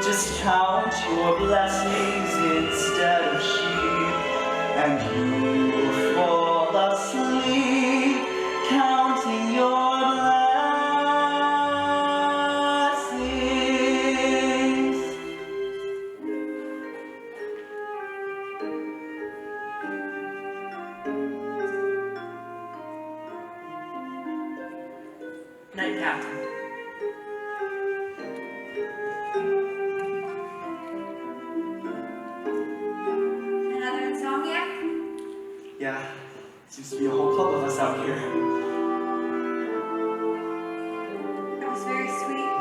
just count your blessings instead of sheep, and you'll fall asleep counting your blessings. Night, Captain. Another insomniac? Yeah, seems to be a whole club of us out here. That was very sweet.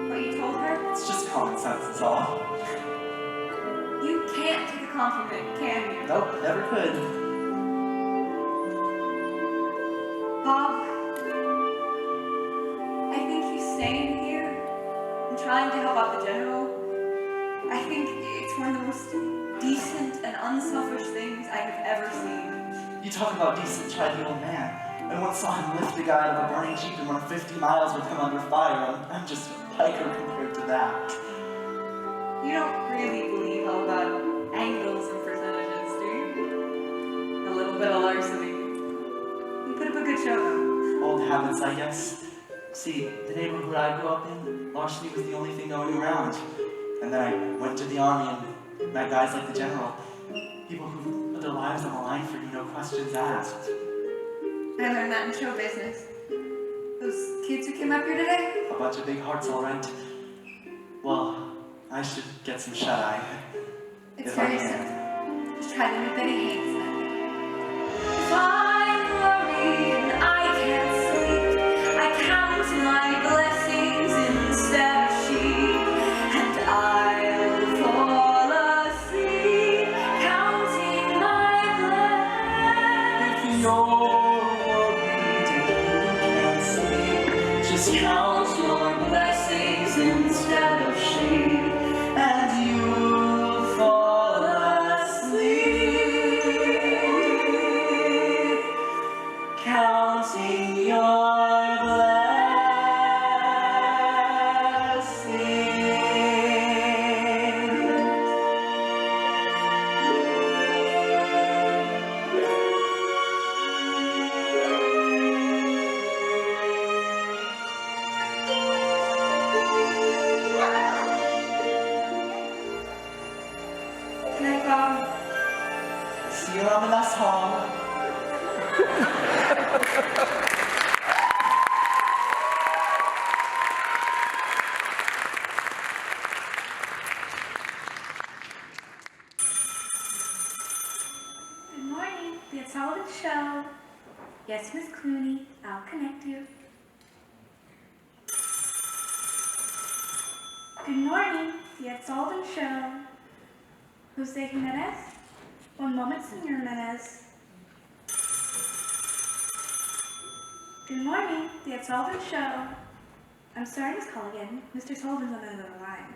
What you told her? It's just common sense, is all. You can't take a compliment, can you? Nope, never could. Bob, I think you staying here and trying to help out the general, I think it's one of the most decent and unselfish things I have ever seen. You talk about decent, try the old man. I once saw him lift a guy out of a burning jeep and run 50 miles with him under fire. I'm just a piker compared to that. You don't really believe all about angles and percentages, do you? A little bit of larceny. You put up a good show, though. Old habits, I guess. See, the neighborhood I grew up in, larceny was the only thing going around. And then I went to the army and met guys like the general. People who put their lives on the line for you, no questions asked. I learned that in show business. Those kids who came up here today, A bunch of big hearts, all right. Well, I should get some shut-eye. it's If I very can. simple. Just try to make Betty Haynes then. If I'm worried and I can't sleep, I count my blessings instead of sheep, and I'll fall asleep counting my blessings. If you're worried and you can't sleep, just count your blessings instead of sheep, and you'll fall asleep counting your blessings. Good night, Bob. See you around the mess hall. Good morning. the Ed Sullivan Show. Yes, Miss Clooney, I'll connect you. Good morning, the Ed Sullivan Show. Jose Jimenez? One moment, Senor Jimenez. Good morning, the Ed Sullivan Show. I'm sorry, Miss Colligan. Mr. Sullivan's on another line.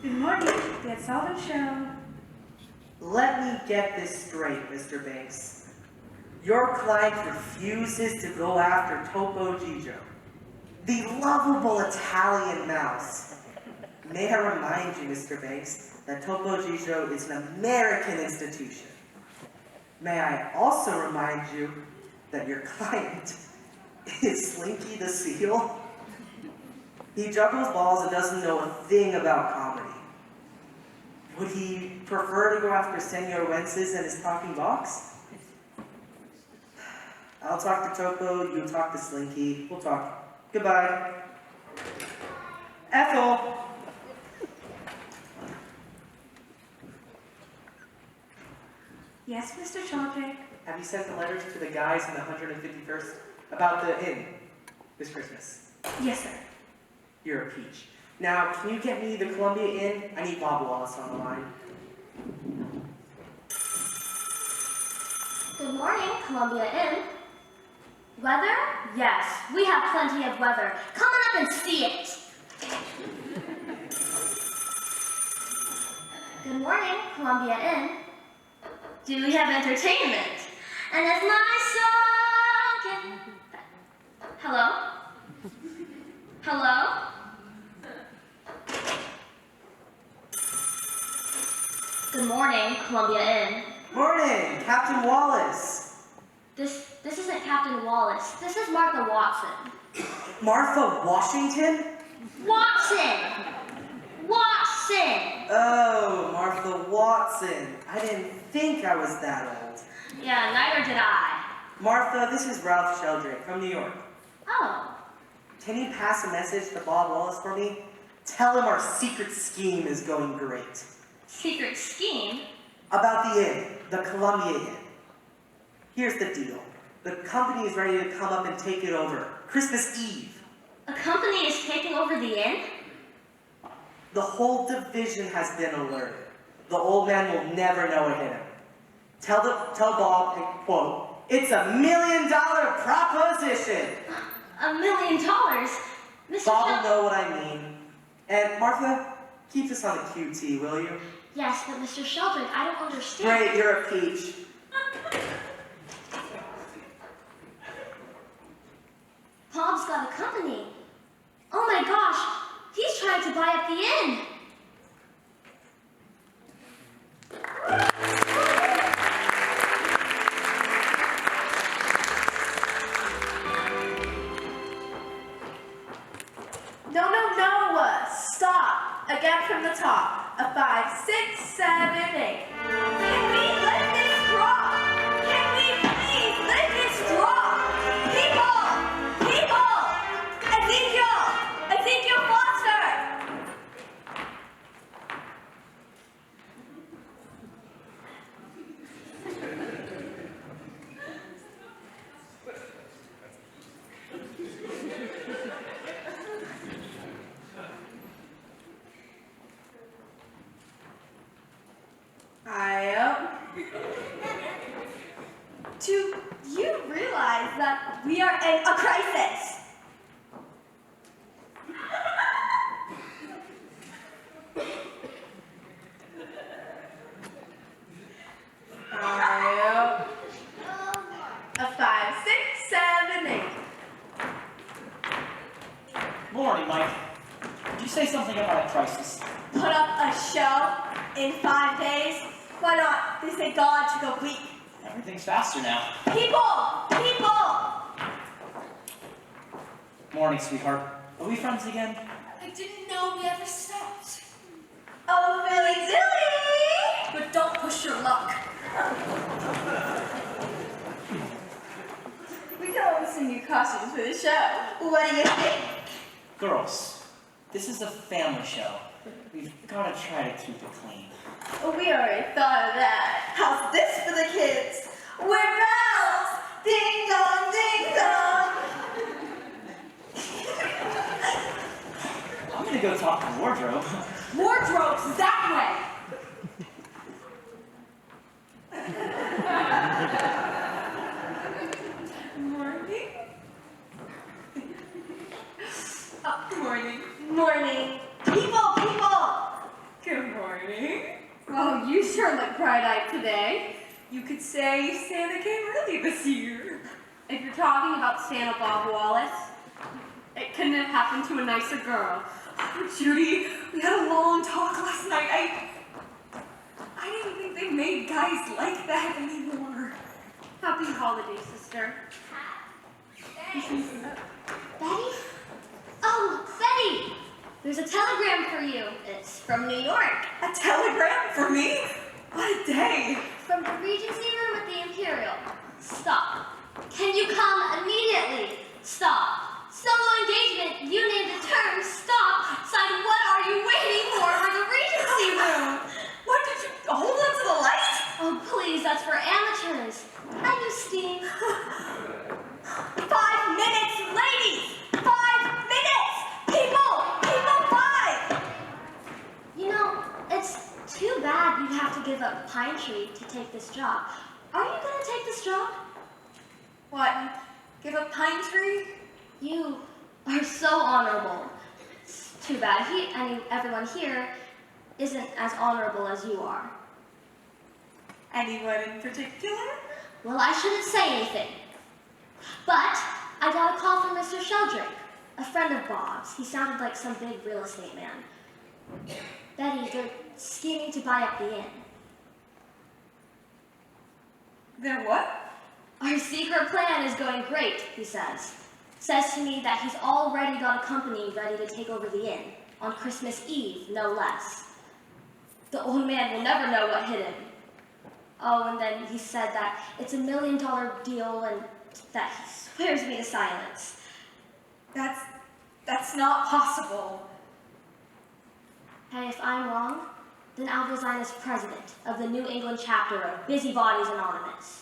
Good morning, the Ed Sullivan Show. Let me get this straight, Mr. Banks. Your client refuses to go after Topo Gigio, the lovable Italian mouse. May I remind you, Mr. Banks, that Topo Gigio is an American institution. May I also remind you that your client is Slinky the Seal? He juggles balls and doesn't know a thing about comedy. Would he prefer to go after Senor Wences and his talking box? I'll talk to Topo, you talk to Slinky. We'll talk. Goodbye. Ethel! Yes, Mr. Sheldrake. Have you sent the letters to the guys in the 151st about the inn this Christmas? Yes, sir. You're a peach. Now, can you get me the Columbia Inn? I need Bob Wallace on the line. Good morning, Columbia Inn. Weather? Yes, we have plenty of weather. Come on up and see it. Good morning, Columbia Inn. Do we have entertainment? And as my soul can... Hello? Hello? Good morning, Columbia Inn. Morning, Captain Wallace. This isn't Captain Wallace. This is Martha Watson. Martha Washington? Watson! Watson! Oh, Martha Watson. I didn't think I was that old. Yeah, neither did I. Martha, this is Ralph Sheldrake from New York. Oh, Can you pass a message to Bob Wallace for me? Tell him our secret scheme is going great. secret scheme? About the inn, the Columbia Inn. Here's the deal. The company is ready to come up and take it over. Christmas Eve. A company is taking over the inn? The whole division has been alerted. The old man will never know it hit him. Tell Bob, and quote, it's $1 million proposition. $1 million? Mr. Bob will Shel- know what I mean. And Martha, keep this on the QT, will you? Yes, but Mr. Sheldrake, I don't understand. Great, you're a peach. Bob's got a company. Oh my gosh, he's trying to buy up the inn. No, stop. Again from the top. A 5, 6, 7, 8. Can we let this drop? Can we please let this drop? People! Ezekiel Foster! Do you realize that we are in a crisis? A 5, 6, 7, 8. Morning, Mike. Did you say something about a crisis? Put up a show in 5 days? Why not? They say God took a week. Everything's faster now. People! Morning, sweetheart. Are we friends again? I didn't know we ever stopped. Oh, Billy Dilly! But don't push your luck. We can always sing new costumes for the show. What do you think? Girls, this is a family show. we've got to try to keep it clean. We already thought of that. How's this for the kids? We're bells! Ding dong, ding dong! I'm gonna go talk to the wardrobe. Wardrobe's that way. Morning. Morning. Morning. People! Good morning. Well, you sure look bright-eyed today. You could say Santa came early this year. If you're talking about Santa Bob Wallace, it couldn't have happened to a nicer girl. Oh, Judy, we had a long talk last night. I didn't think they made guys like that anymore. Happy holiday, sister. Betty? Oh, Betty! There's a telegram for you. It's from New York. A telegram for me? What a day. From the Regency room at the Imperial. Stop. Can you come immediately? Stop. Solo engagement, you named the term. Stop. Signed, what are you waiting for the Regency room? What did you hold on to the light? Oh, please, that's for amateurs. I use steam. 5 minutes, ladies! 5 minutes! People, 5! You know, it's too bad you have to give up Pine Tree to take this job. Are you gonna take this job? What? Give up Pine Tree? You are so honorable. It's too bad everyone here isn't as honorable as you are. Anyone in particular? Well, I shouldn't say anything. But I got a call from Mr. Sheldrake, a friend of Bob's. He sounded like some big real estate man. Betty, they're scheming to buy up the inn. They're what? Our secret plan is going great, he says. Says to me that he's already got a company ready to take over the inn, on Christmas Eve, no less. The old man will never know what hit him. Oh, and then he said that it's $1 million deal and that he swears me to silence. That's not possible. And if I'm wrong, then I'll resign as president of the New England chapter of Busybodies Anonymous.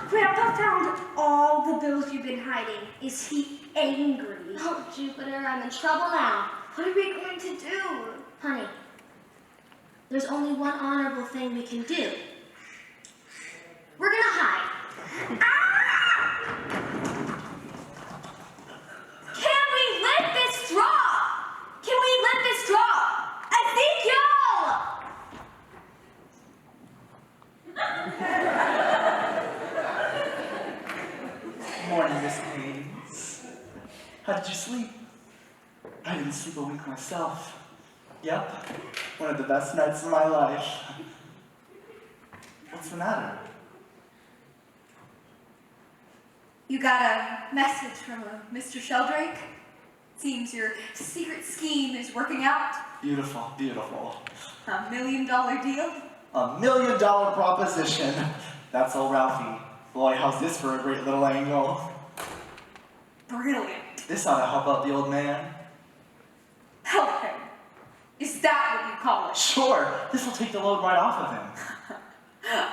Grandpa found all the bills you've been hiding. Is he angry? Oh, Jupiter, I'm in trouble now. What are we going to do? Honey, there's only one honorable thing we can do. We're gonna hide. Can we lift this straw? Can we lift this straw? Ezekiel! Morning, Miss Haynes. How did you sleep? I didn't sleep a wink myself. Yep, one of the best nights of my life. What's the matter? You got a message from Mr. Sheldrake? Seems your secret scheme is working out. Beautiful, beautiful. $1 million deal? $1 million proposition. That's old Ralphie. Boy, how's this for a great little angle? Brilliant. This ought to help out the old man. Help him. Is that what you call it? Sure, this will take the load right off of him.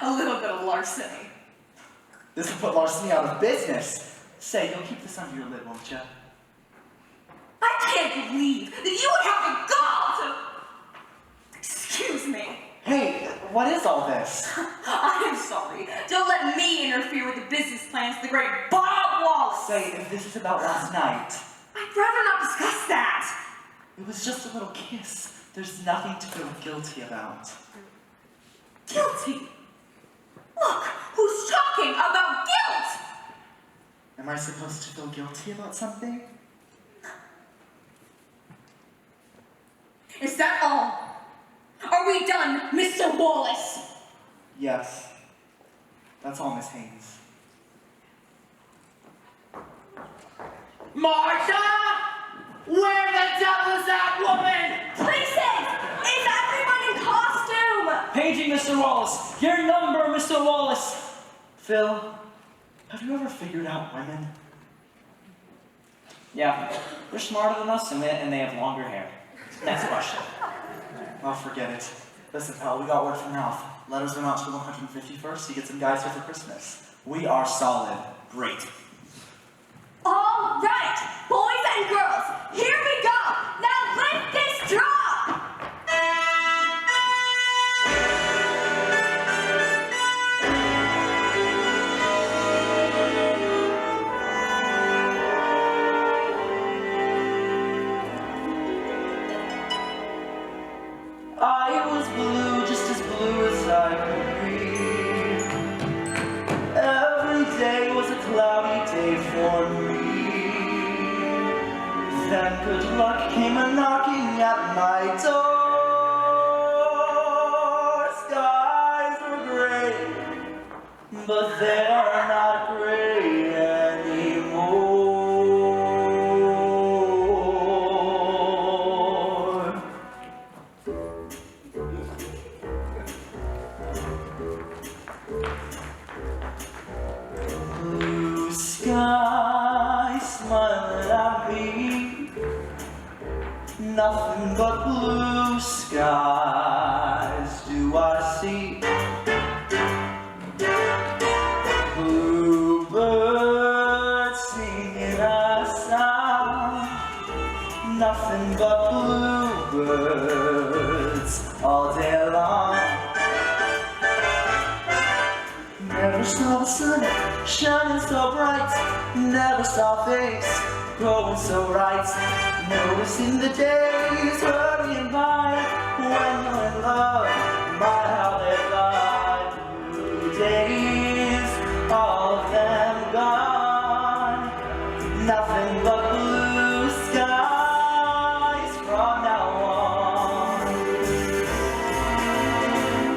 A little bit of larceny. This will put larceny out of business. Say, you'll keep this under your lid, won't you? I can't believe that you would have the gall to... Excuse me. Hey, what is all this? I'm sorry. Don't let me interfere with the business plans of the great Bob Wallace. Say, if this is about last night, I'd rather not discuss that. it was just a little kiss. There's nothing to feel guilty about. Guilty? Look, who's talking about guilt? Am I supposed to feel guilty about something? Is that all? Are we done, Mr. Wallace? Yes. That's all, Miss Haynes. Martha! Where the devil is that woman? Places! Is everyone in costume? Paging Mr. Wallace. Your number, Mr. Wallace. Phil, have you ever figured out women? Yeah, they're smarter than us and they have longer hair. Next question. Oh, forget it. Listen, pal, we got word from Ralph. Letters went out to the 151st to get some guys here for Christmas. We are solid. Great. All right, boys and girls, here we go. Now lift this drum. I was blue, just as blue as I could be. Every day was a cloudy day for me. Then good luck came a knocking at my door. Skies were gray, but they're not gray anymore. Blue sky smiling at me, nothing but blue skies do I see. Bluebirds singing a song, nothing but bluebirds all day long. Never saw the sun shining so bright, never saw a face growing so right. Noticing the days hurrying by when you're in love, my how they fly. Blue days, all of them gone, nothing but blue skies from now on.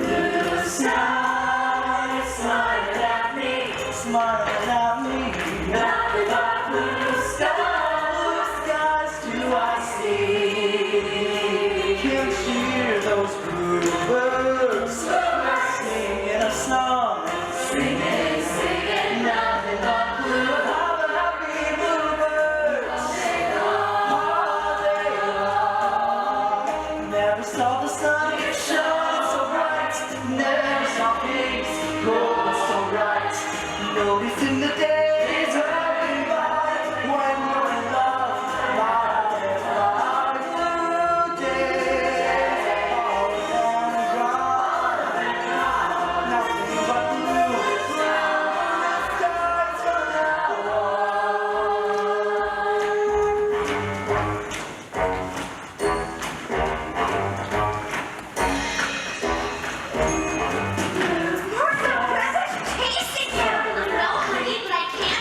Blue skies smiling at me, smiling at me, nothing but blue skies. Blue skies do I see. Can't you hear those bluebirds singing a song? Singing, singing, nothing but blue. How the happy bluebirds all day long. Never saw the sun shine so bright, never saw things going so right. Noticing the days hurrying by when you're in love, my blue days, all of them gone, nothing but blue skies from now Tasty. No, honey, but I can't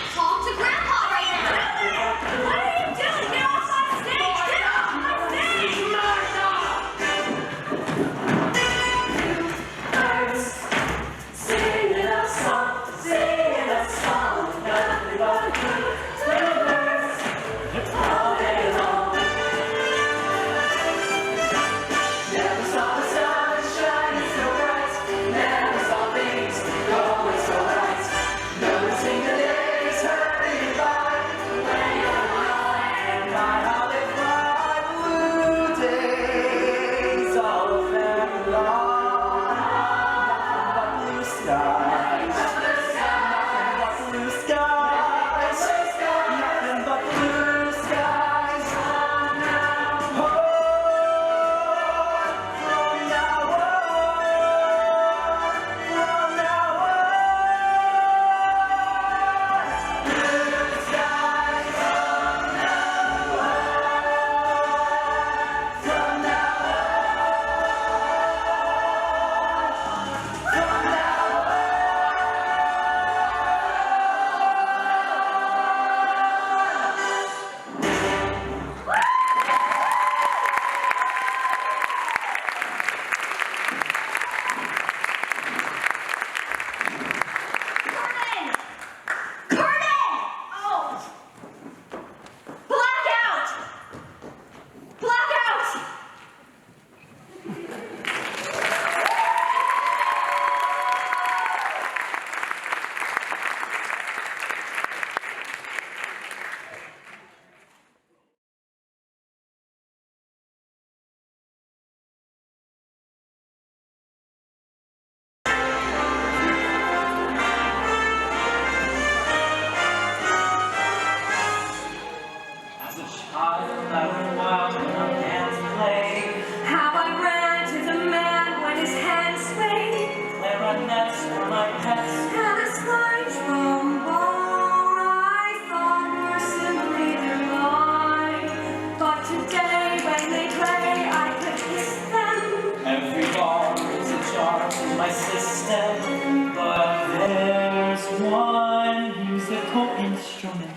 my system, but there's one musical instrument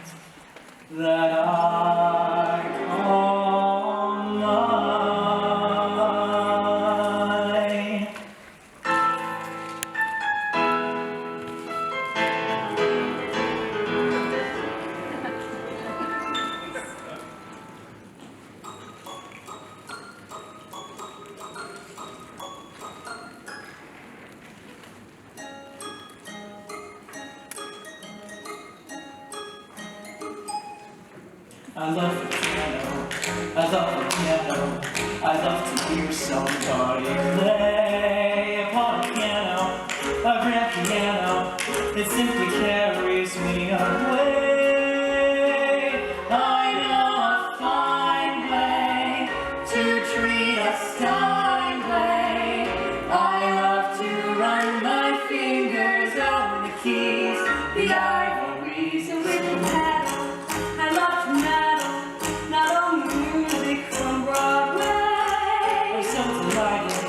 that I call mine. I love the piano, I love the piano, I love to hear somebody play upon a piano, a grand piano, it simply carries me away. I know a fine way to treat a Steinway. I love to run my fingers over the keys, the ivories, and with the paddle. I love to meddle, not only music from Broadway. I'm so delighted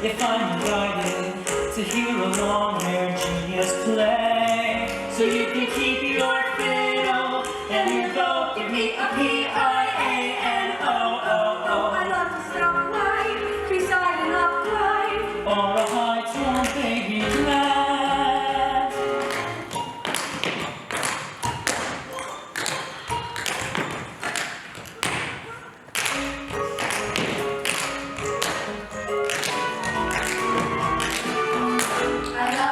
if I'm invited to hear a long-haired genius play. So you can keep your fiddle and your bow, give me a P-I-A-N-O-O-O. I love to stop right beside an upright. Or a high tone baby glass. I love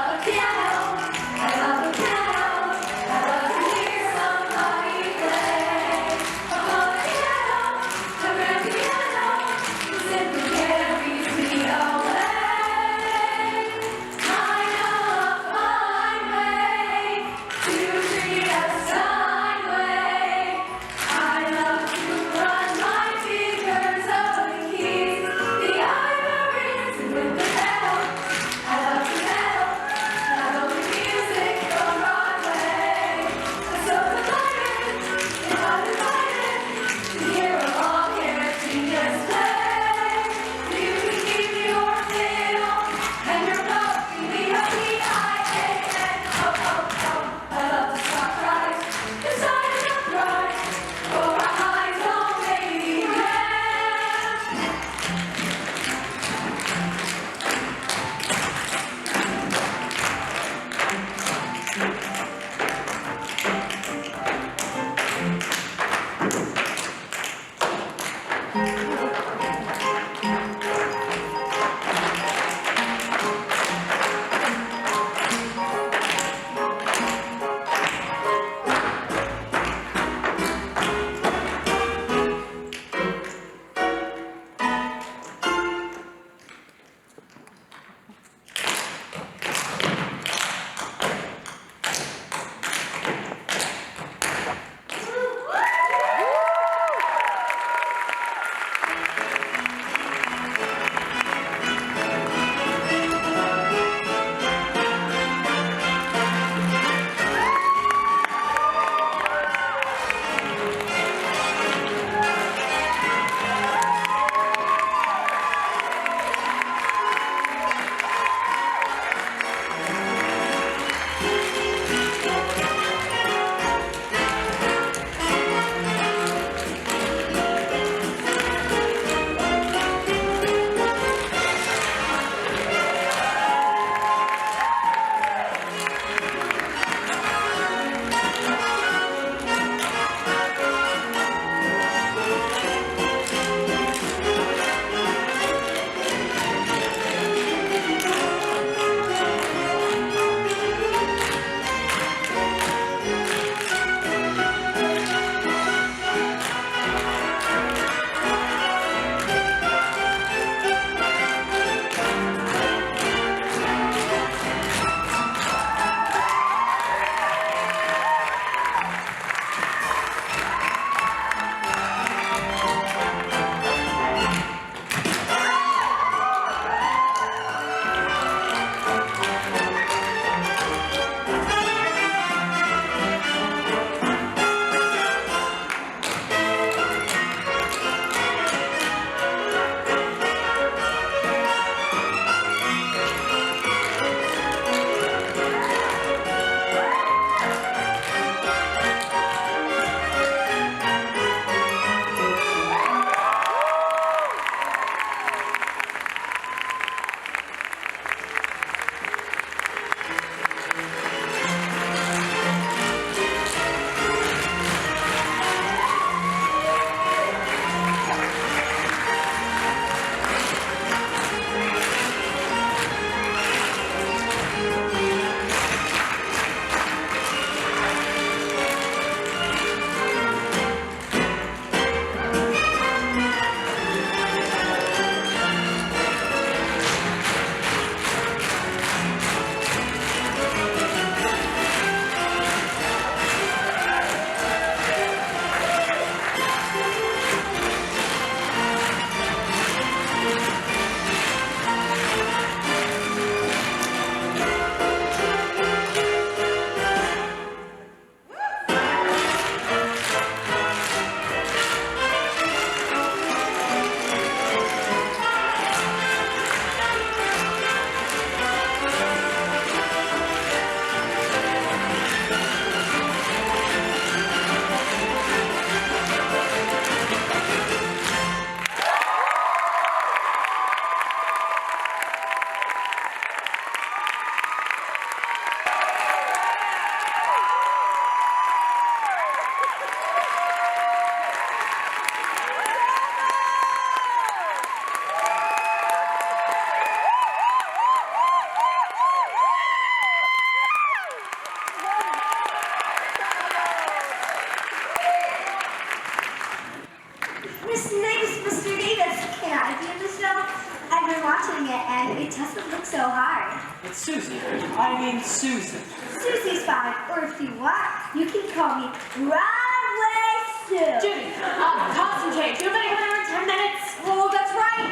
It doesn't look so hard. It's Susie. I mean Susan. Susie's fine, or if you want, you can call me Broadway Sue. Judy, concentrate. Do you have any here in 10 minutes? Oh, that's right.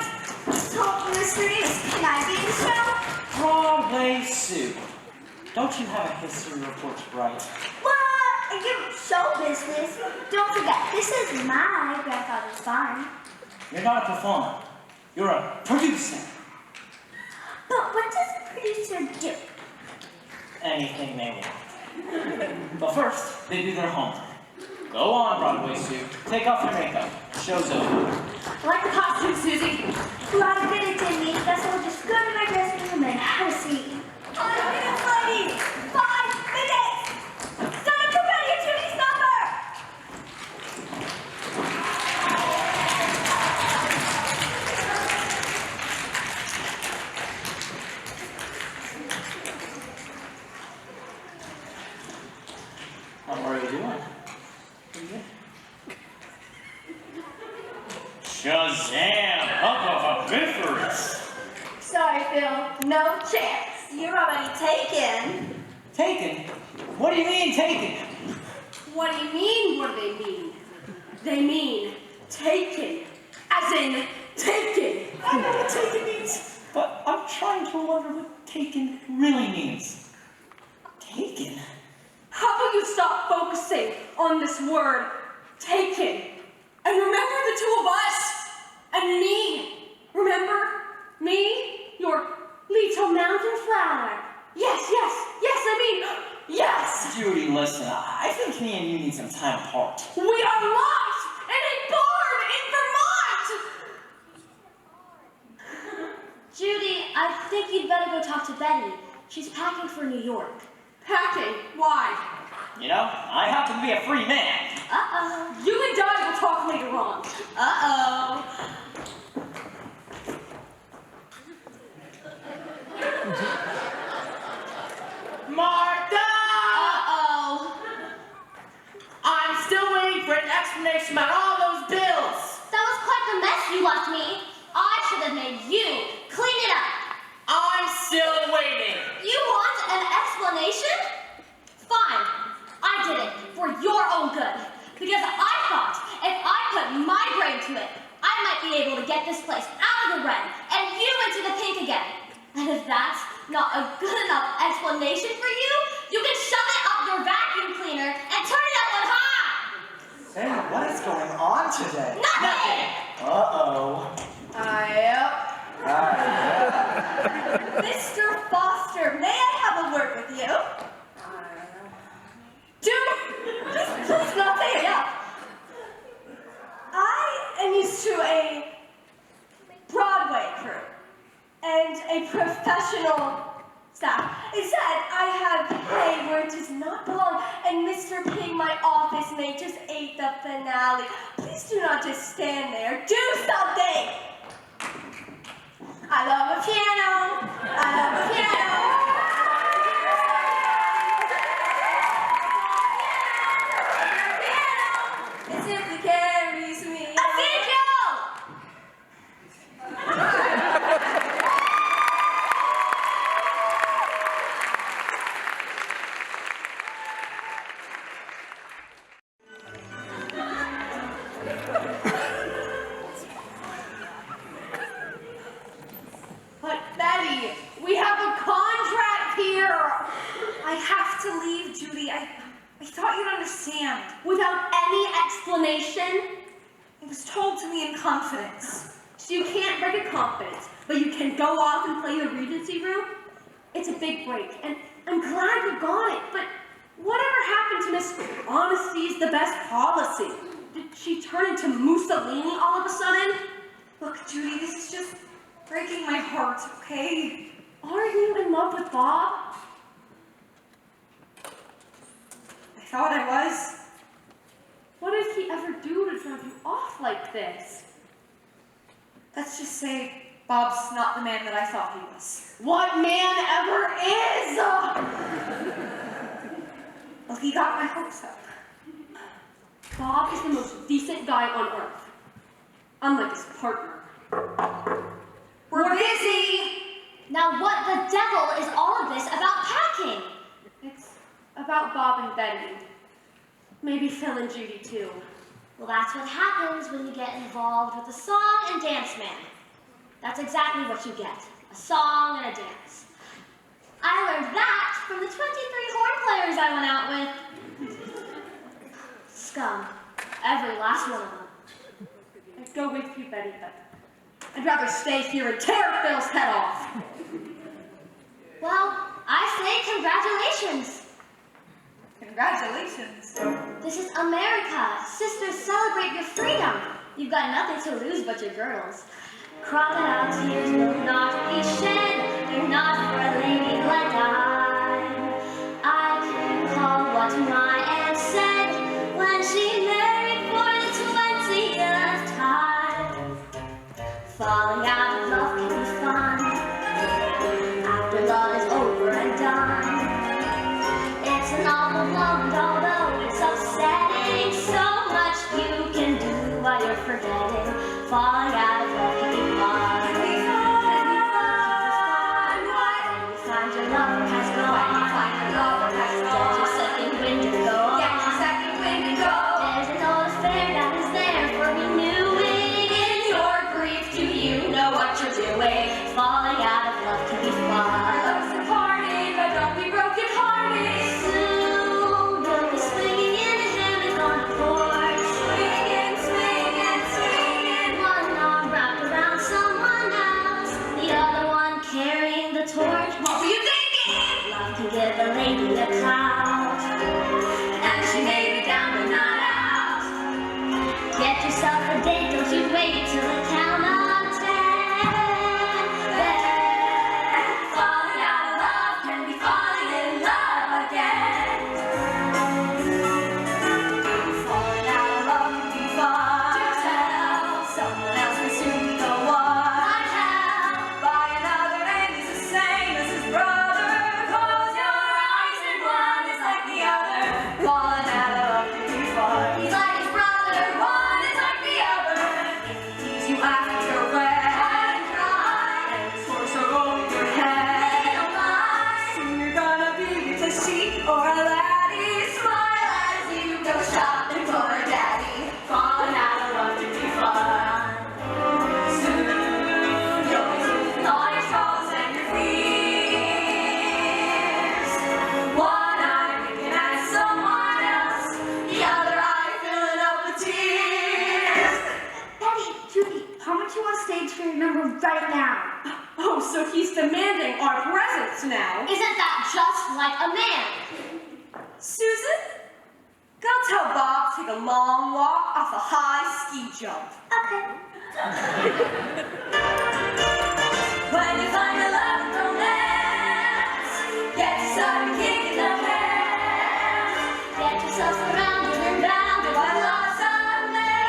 So, Mr. East, can I be in the show? Broadway Sue. Don't you have a history report to write? What? I give show business. Don't forget, this is my grandfather's farm. You're not a performer. You're a producer. But what does a producer do? Anything they want. But first, they do their homework. Go on, Broadway Sue. Take off your makeup. Show's over. I like the costume, Susie. Well, I did it, Timmy. Guess I'll just go to my dressing room and have a seat. 5 minutes, ladies! 5 minutes! Stand up to ready at Judy's number! How are you doing? Shazam! Huckleberries! Sorry, Phil. No chance. You're already taken. Taken? What do you mean, taken? What do you mean, what do they mean? They mean taken. As in, taken. I know what taken means, but I'm trying to wonder what taken really means. Taken? How about you stop focusing on this word, taken, and remember the two of us, and me. Remember? Me, your little mountain flower. Yes, I mean, yes! Judy, listen, I think me and you need some time apart. We are lost in a barn in Vermont! Judy, I think you'd better go talk to Betty. She's packing for New York. Packing? Why? You know, I happen to be a free man. Uh-oh. You and Di will talk later on. Uh-oh. Martha! Uh-oh. I'm still waiting for an explanation about all those bills. That was quite the mess you left me. I should have made you clean it up. I'm still waiting. You want an explanation? Fine. I did it for your own good. Because I thought if I put my brain to it, I might be able to get this place out of the red and you into the pink again. And if that's not a good enough explanation for you, you can shove it up your vacuum cleaner and turn it up on high. Hey, what is going on today? Nothing. Uh-oh. Mr. Foster, may I have a word with you? Please, nothing. Yeah. I am used to a Broadway crew and a professional staff. Instead, I have pay where it does not belong, and Mr. Ping, my office mate, just ate the finale. Please do not just stand there. Do something! I love a piano. I love a piano. It simply carries me. Ezekiel! But Betty, we have a contract here. I have to leave, Judy. I thought you'd understand. Without any explanation? It was told to me in confidence. So you can't break a confidence, but you can go off and play the Regency room? It's a big break, and I'm glad you got it, but whatever happened to Miss Honesty's the best policy? Did she turn into Mussolini all of a sudden? Look, Judy, this is just breaking my heart, okay? Aren't you in love with Bob? I thought I was. What did he ever do to drive you off like this? Let's just say Bob's not the man that I thought he was. What man ever is? Well, he got my hopes up. Bob is the most decent guy on earth. Unlike his partner. We're busy! About Bob and Betty. Maybe Phil and Judy too. Well, that's what happens when you get involved with a song and dance man. That's exactly what you get, a song and a dance. I learned that from the 23 horn players I went out with. Scum, every last one of them. I'd go with you, Betty, but I'd rather stay here and tear Phil's head off. Well, I say congratulations. Congratulations. This is America. Sisters, celebrate your freedom. You've got nothing to lose but your girdles. Crocodile tears will not be shed. They're not for a lady like I can recall what my aunt said when she married for the 20th time. Falling out of love can be fun after love is over and done. It's an awful moment, although it's upsetting. So much you can do while you're forgetting. Falling out of love can be fun. Can be fun. When you find your lover has gone. When you find your lover has gone. Get your second wind and go on. Get your second wind and go. There's an old affair that is there for renewing. In your grief, do you know what you're doing? Falling out of love can be fun. Your love's departed, but don't be broken hearted. Soon you'll be swinging in a hammock on the porch. Swinging, swinging, swinging. One arm wrapped around someone else, the other one carrying the torch. What were you thinking? Love can give a lady a clout, and she may be down but not out. Get yourself a date, don't you wait till the count of 10. Then, falling out of love can be falling in love again. Falling out of love can be fun. Do tell, someone else will soon be the one. I tell, by another man he's the same as his brother. Close your eyes and one is like the other. Falling out of love can be fun. He's like his brother, one is like the other. If he tease you after wet and dry, and his horse are over your head, they don't mind. Soon you're gonna be with a sheep or a laddie. Smile as you go shopping for a daddy. Falling out of love can be fun. Soon you'll be losing all your troubles and your fears. One eye winking at someone else, the other eye filling up with tears. Betty, Judy, how much you on stage for your number right now? Oh, so he's demanding our presence now. Isn't that just like a man? Susan, go tell Bob to take a long walk off a high ski jump. Okay. When you find a love and romance, get yourself a kick in the pants. Get yourself surrounded and bounded by lots of men.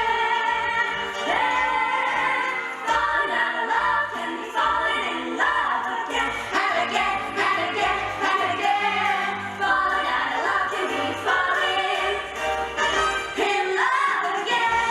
Falling out of love can be falling in love again and again and again and again. Falling out of love can be falling in love again.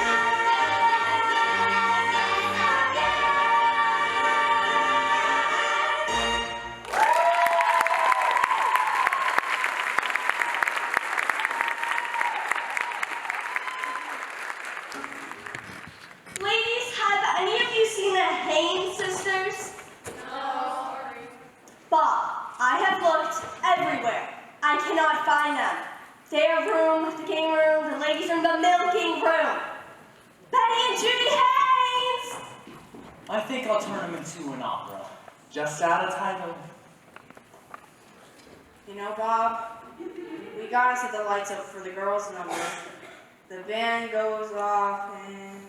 Ladies, have any of you seen the Haynes sisters? No. Bob, I have looked everywhere. I cannot find them. Their room, the game room, the ladies' room, the milking room. Betty and Judy Haynes! I think I'll turn him into an opera. Just add a title. You know, Bob, we gotta set the lights up for the girls' number. The band goes off and...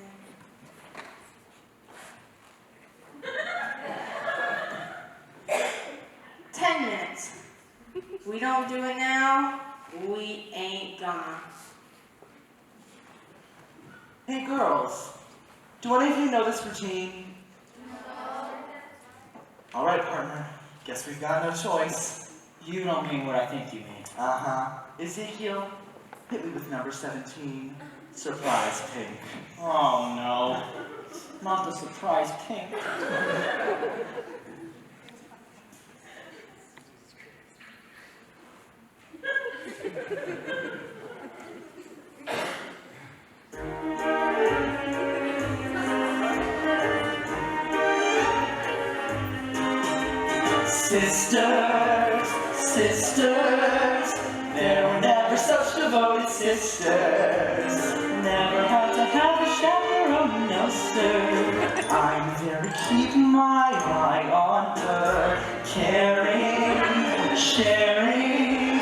"10 minutes. If we don't do it now, we ain't gonna." Hey girls, do any of you know this routine? All right, partner. Guess we've got no choice. You don't mean what I think you mean. Uh-huh. Ezekiel, hit me with number 17. Surprise pink. Oh no. Not the surprise pink. Sisters, sisters, there were never such devoted sisters. Never had to have a chaperone, no sir. I'm there to keep my eye on her, caring, sharing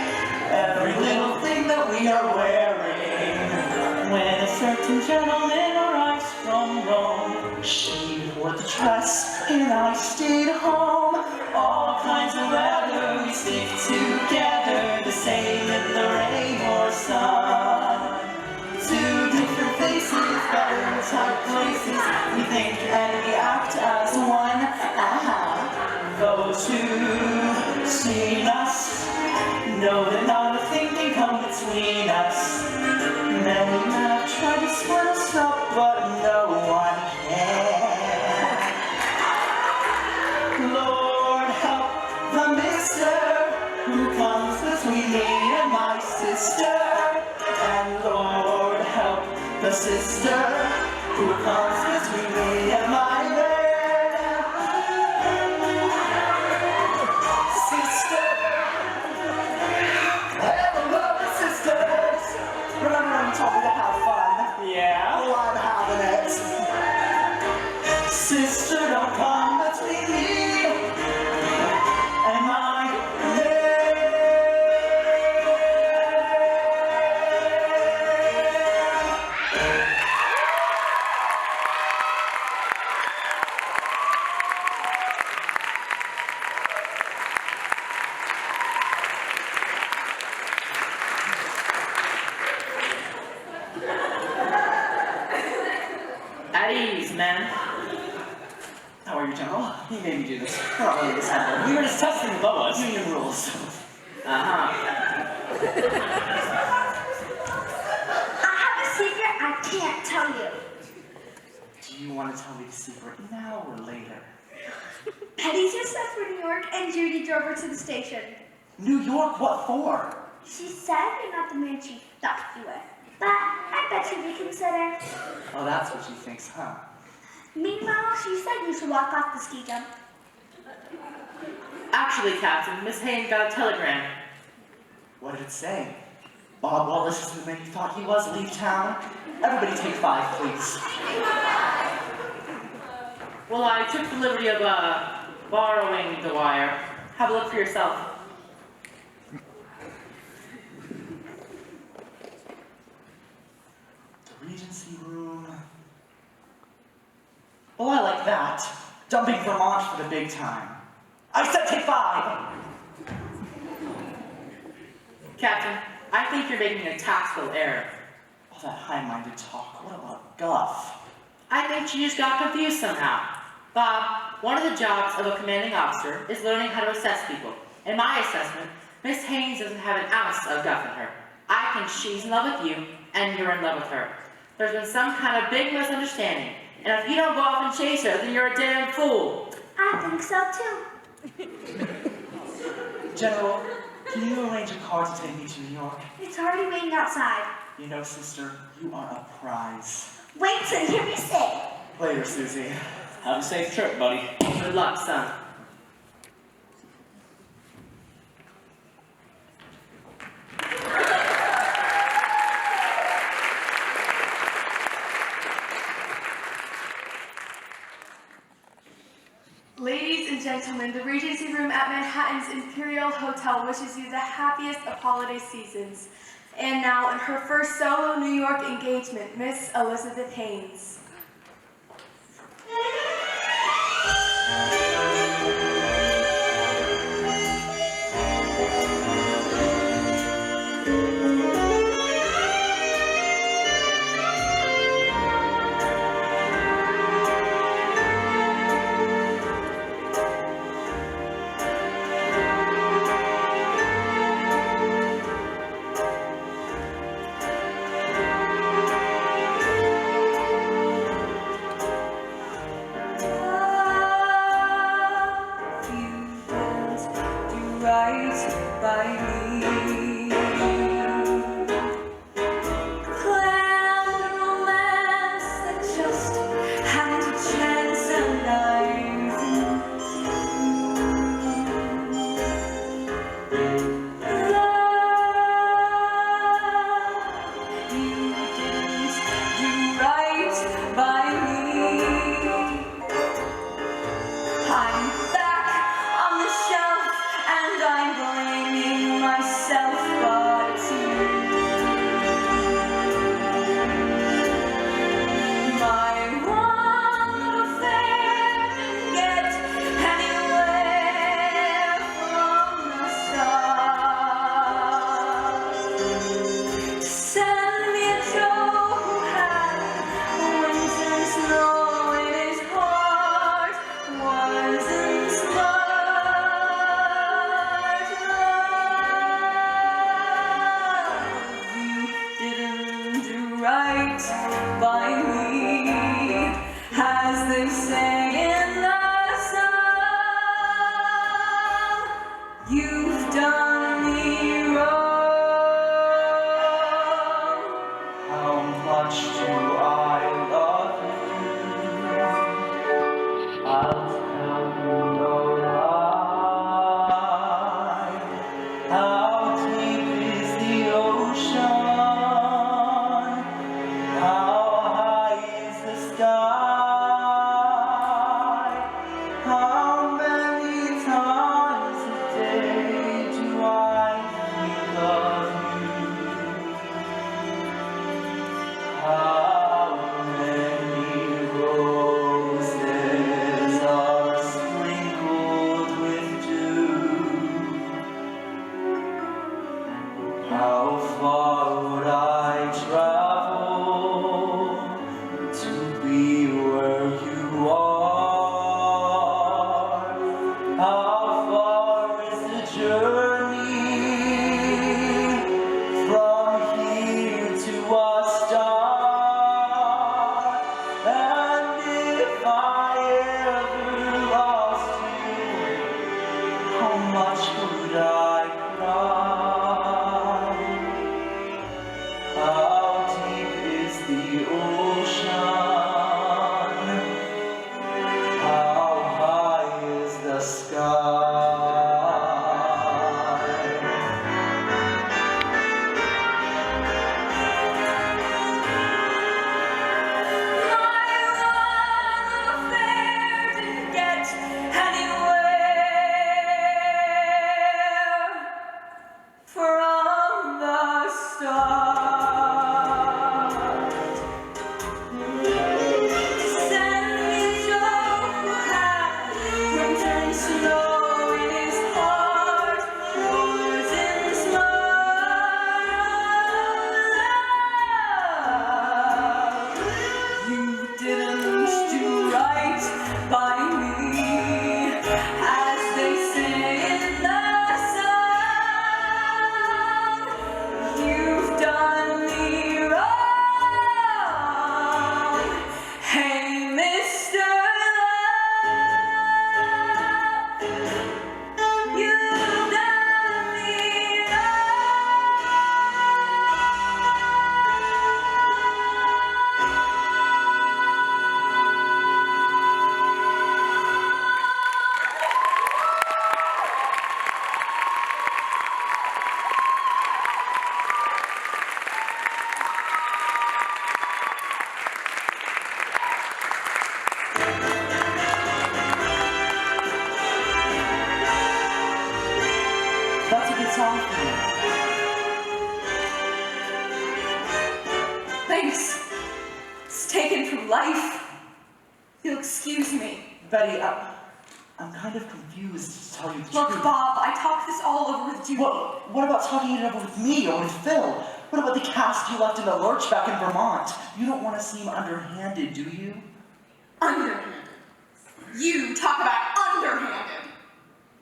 every little thing that we are wearing. When a certain gentleman arrives from Rome, she wore the dress and I stayed home. All kinds of weather, we stick together, the same in the rain or sun. Two different faces, but in tight places, we think and we act as one. Those who've seen us know that not a thing can come between us. Many men have tried to split us up, but no one can. Lord, help the mister who comes between me and my sister. And Lord, help the sister who comes between me and my man. Sister, I ever love the sisters. Remember when you told me to have fun? Yeah? Well, I'm having it. Sister, don't come between me and my man. At ease, man. How are you, General? You made me do this. We're not really this happened. We were just testing the boas. Union rules. Uh-huh. I have a secret I can't tell you. Do you want to tell me the secret now or later? Petty just left for New York and Judy drove her to the station. New York? What for? She said you're not the man she thought you were. But I bet you reconsider. Oh, that's what she thinks, huh? Meanwhile, she said you should walk off the ski jump. Actually, Captain, Miss Haynes got a telegram. What did it say? Bob Wallace is the man you thought he was. Leave town. Everybody take 5, please. Well, I took the liberty of, borrowing the wire. Have a look for yourself. The Regency room. Oh, I like that. Dumping Vermont for the big time. I said take 5! Captain, I think you're making a tactical error. All that high-minded talk. What about guff? I think she just got confused somehow. Bob, one of the jobs of a commanding officer is learning how to assess people. In my assessment, Miss Haynes doesn't have an ounce of guff in her. I think she's in love with you, and you're in love with her. There's been some kind of big misunderstanding, and if you don't go off and chase her, then you're a damn fool. I think so too. General, can you arrange a car to take me to New York? It's already waiting outside. You know, sister, you are a prize. Wait till you hear me say. Later, Susie. Have a safe trip, buddy. Good luck, son. Ladies and gentlemen, the Regency Room at Manhattan's Imperial Hotel wishes you the happiest of holiday seasons. And now, in her first solo New York engagement, Miss Elizabeth Haynes. You've done me wrong. How much do I love you? I'll tell you no lie. How deep is the ocean? How high is the sky? How many times a day do I think of you? How many roses are sprinkled with dew? How far would I travel to be where you are? How far is the journey from here to a star? And if I ever lost you, how much would I cry? How deep is the ocean? How high is the sky? My love affair didn't get anywhere from the start. Send me Joe who had winter and snow in his heart, rose in the love. You didn't do right by me, as they say in the song. You've done me wrong. Hey, Mr. Love, you've done me That's a good song for you. Thanks. It's taken from life. You'll excuse me. Betty, I'm kind of confused, to tell you the Look, truth. Bob, I talked this all over with Judy. What about talking it over with me or with Phil? What about the cast you left in the lurch back in Vermont? You don't want to seem underhanded, do you? Underhanded. You talk about underhanded.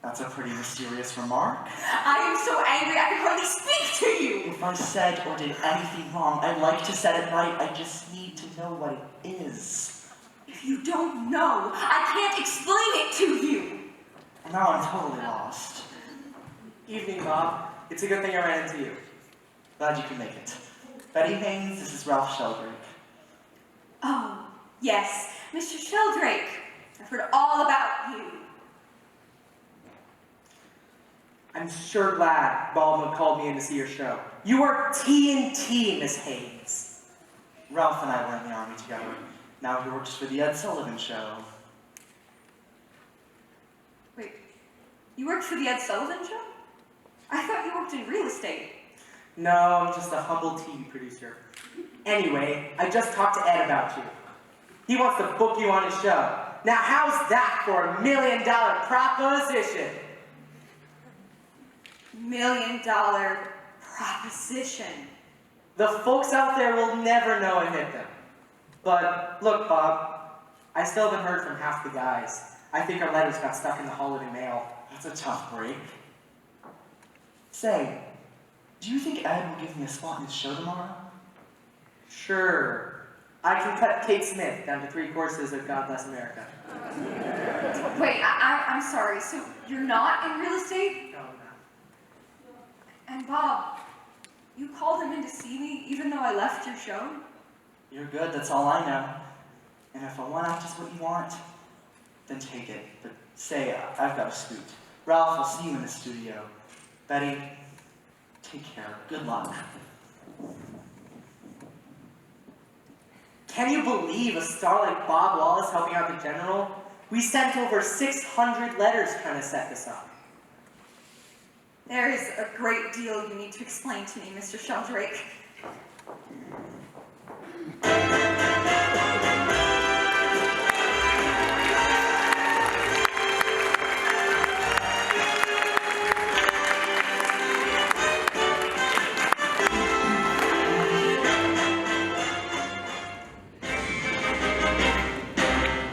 That's a pretty mysterious remark. I am so angry I can hardly speak to you. If I said or did anything wrong, I'd like to set it right. I just need to know what it is. If you don't know, I can't explain it to you. Now I'm totally lost. Evening, Bob. It's a good thing I ran into you. Glad you could make it. Betty Haynes, this is Ralph Sheldrake. Oh, yes, Mr. Sheldrake. I've heard all about you. I'm sure glad Baldwin called me in to see your show. You are TNT, Miss Haynes. Ralph and I were in the Army together. Now he works for the Ed Sullivan Show. Wait, you worked for the Ed Sullivan Show? I thought you worked in real estate. No, I'm just a humble TV producer. Anyway, I just talked to Ed about you. He wants to book you on his show. Now, how's that for a $1 million proposition? $1 million proposition. The folks out there will never know it hit them. But look, Bob, I still haven't heard from half the guys. I think our letters got stuck in the holiday mail. That's a tough break. Say, do you think Ed will give me a spot in his show tomorrow? Sure. I can cut Kate Smith down to 3 courses of God Bless America. Wait, I'm sorry. So you're not in real estate? No, no. And Bob, you called him in to see me even though I left your show? You're good, that's all I know. And if a one-act is what you want, then take it. But say, I've got to scoot. Ralph, I'll see you in the studio. Betty, take care. Good luck. Can you believe a star like Bob Wallace helping out the General? We sent over 600 letters trying to set this up. There is a great deal you need to explain to me, Mr. Sheldrake.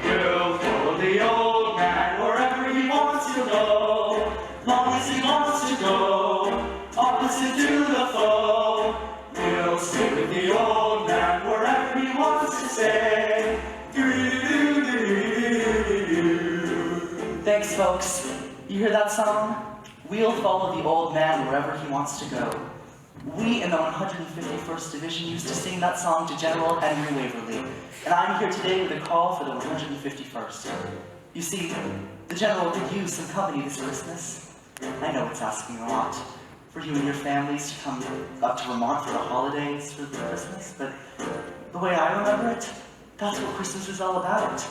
We'll follow the old man wherever he wants to go, long as he wants to go, opposite to the foe. We'll stay with the old man wherever he wants to stay. Thanks, folks. You hear that song? We'll follow the old man wherever he wants to go. We in the 151st Division used to sing that song to General Henry Waverly, and I'm here today with a call for the 151st. You see, the General could use some company this Christmas. I know it's asking a lot for you and your families to come up to Vermont for the holidays, for Christmas, but the way I remember it, that's what Christmas is all about.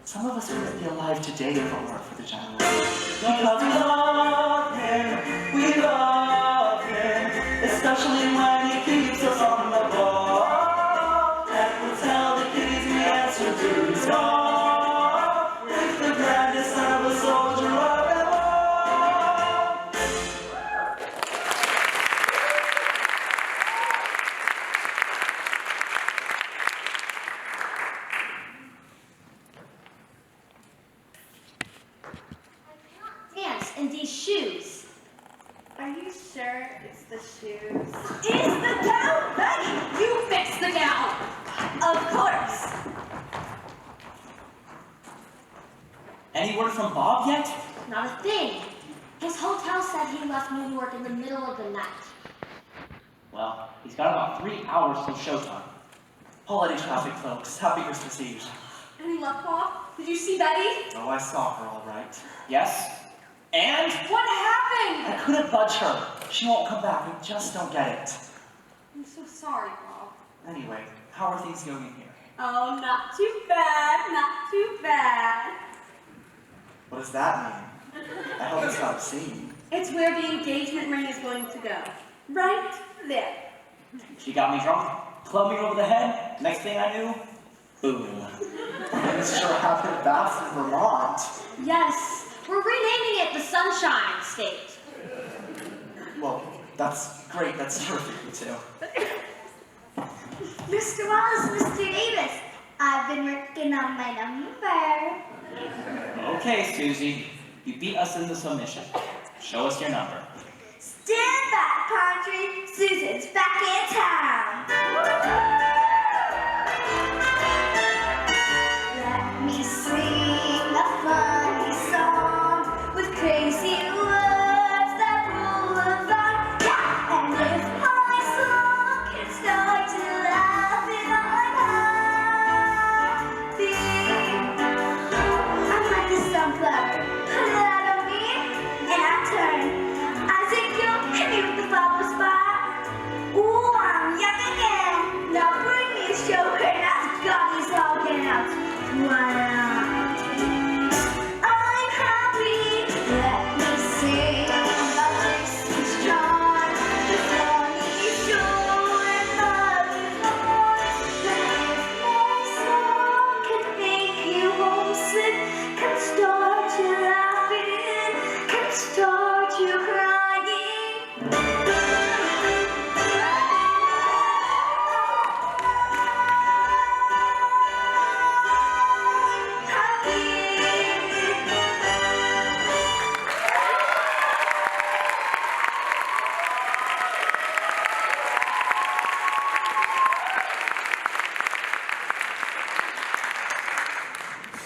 Some of us wouldn't be alive today if it weren't for the General. Because we love him, we love him, especially when he keeps us on the ball. And we'll tell the kids we answer to his call, with the grandest son of a soldier of them all. Dance in these shoes. Are you sure it's the shoes? Is the gown ready? You fixed the gown. Of course. Any word from Bob yet? Not a thing. His hotel said he left New York in the middle of the night. Well, he's got about 3 hours till showtime. Holiday traffic, folks. Happy Christmas Eve. Any luck, Bob? Did you see Betty? Oh, I saw her all right. Yes? And? What happened? I couldn't budge her. She won't come back. I just don't get it. I'm so sorry, Bob. Anyway, how are things going in here? Oh, not too bad, not too bad. What does that mean? I hope it's not obscene. It's where the engagement ring is going to go. Right there. She got me drunk, clubbed me over the head. Next thing I knew, boom. Things sure happen fast in Vermont. Yes, we're renaming it the Sunshine State. Well, that's great. That's terrific, too. Mr. Wallace, Mr. Davis, I've been working on my number. Okay, Susie, you beat us in the submission. Show us your number. Stand back, country. Susan's back in town. Let me sing a funny song with crazy words that rule of art. Yeah, and if my song can start to laugh, then I'm happy. I'm like a sunflower, put it out of me, and I turn. I think you'll hit me with the flower spot. Ooh, I'm young again. Now bring me a joker, and I've got these walking out. Wow. I'm happy. Let me sing my Dixie's charm. The funny show and love is born. But if my song can make you homesick, can start you laughing, can start you crying.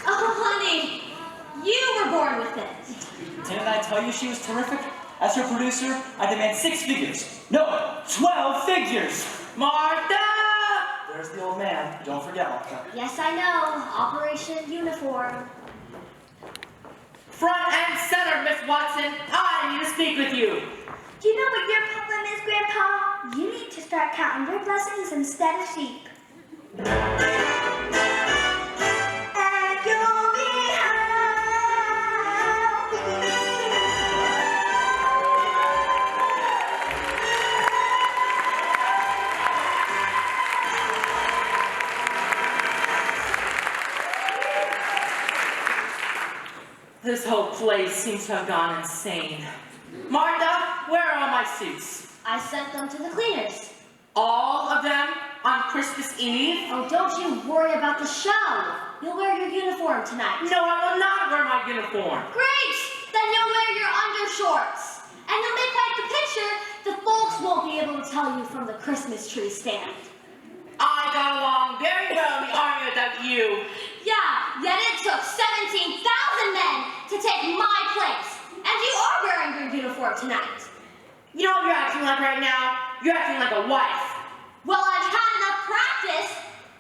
Oh, honey, tell you she was terrific? As her producer, I demand 6 figures. No, 12 figures! Martha! There's the old man. Don't forget, Martha. Yes, I know. Operation Uniform. Front and center, Miss Watson. I need to speak with you. Do you know what your problem is, Grandpa? You need to start counting your blessings instead of sheep. And you'll be This whole place seems to have gone insane. Martha, where are all my suits? I sent them to the cleaners. All of them on Christmas Eve? Oh, don't you worry about the show. You'll wear your uniform tonight. No, I will not wear my uniform. Great! Then you'll wear your undershorts. And you'll make quite the picture the folks won't be able to tell you from the Christmas tree stand. I got along very well in the army without you. Yeah, yet it took 17,000 men to take my place. And you are wearing your uniform tonight. You know what you're acting like right now? You're acting like a wife. Well, I've had enough practice.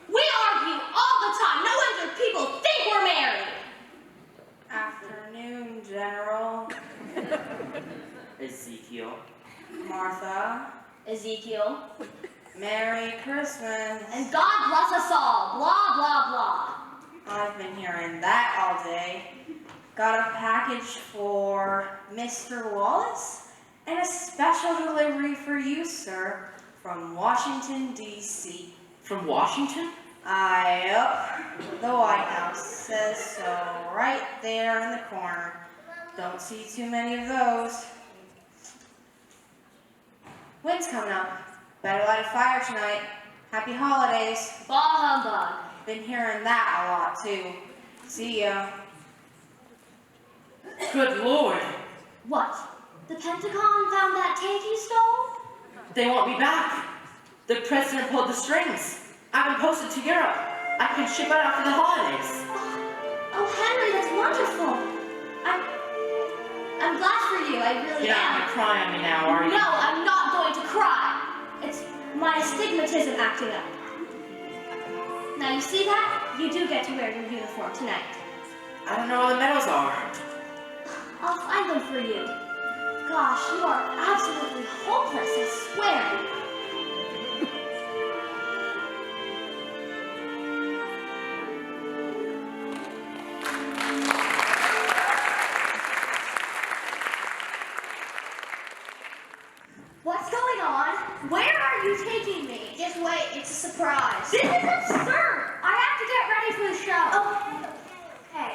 We argue all the time. No wonder people think we're married. Afternoon, General. Ezekiel. Martha. Ezekiel. Merry Christmas. And God bless us all. Blah, blah, blah. I've been hearing that all day. Got a package for Mr. Wallace and a special delivery for you, sir, from Washington, D.C. From Washington? Yep. The White House says so right there in the corner. Don't see too many of those. Wind's coming up. Better light a fire tonight. Happy holidays. Bah humbug. Been hearing that a lot, too. See ya. Good Lord. What? The Pentagon found that tank you stole? They want me back. The president pulled the strings. I've been posted to Europe. I can ship out after the holidays. Oh, Henry, that's wonderful. I'm glad for you. I really You're not am. gonna cry on me now, are you? No, I'm not going to cry. It's my astigmatism acting up. Now you see that? You do get to wear your uniform tonight. I don't know where the medals are. I'll find them for you. Gosh, you are absolutely hopeless, I swear. What's going on? Where are you taking me? Just wait, it's a surprise. This is absurd! I have to get ready for the show. Oh, okay.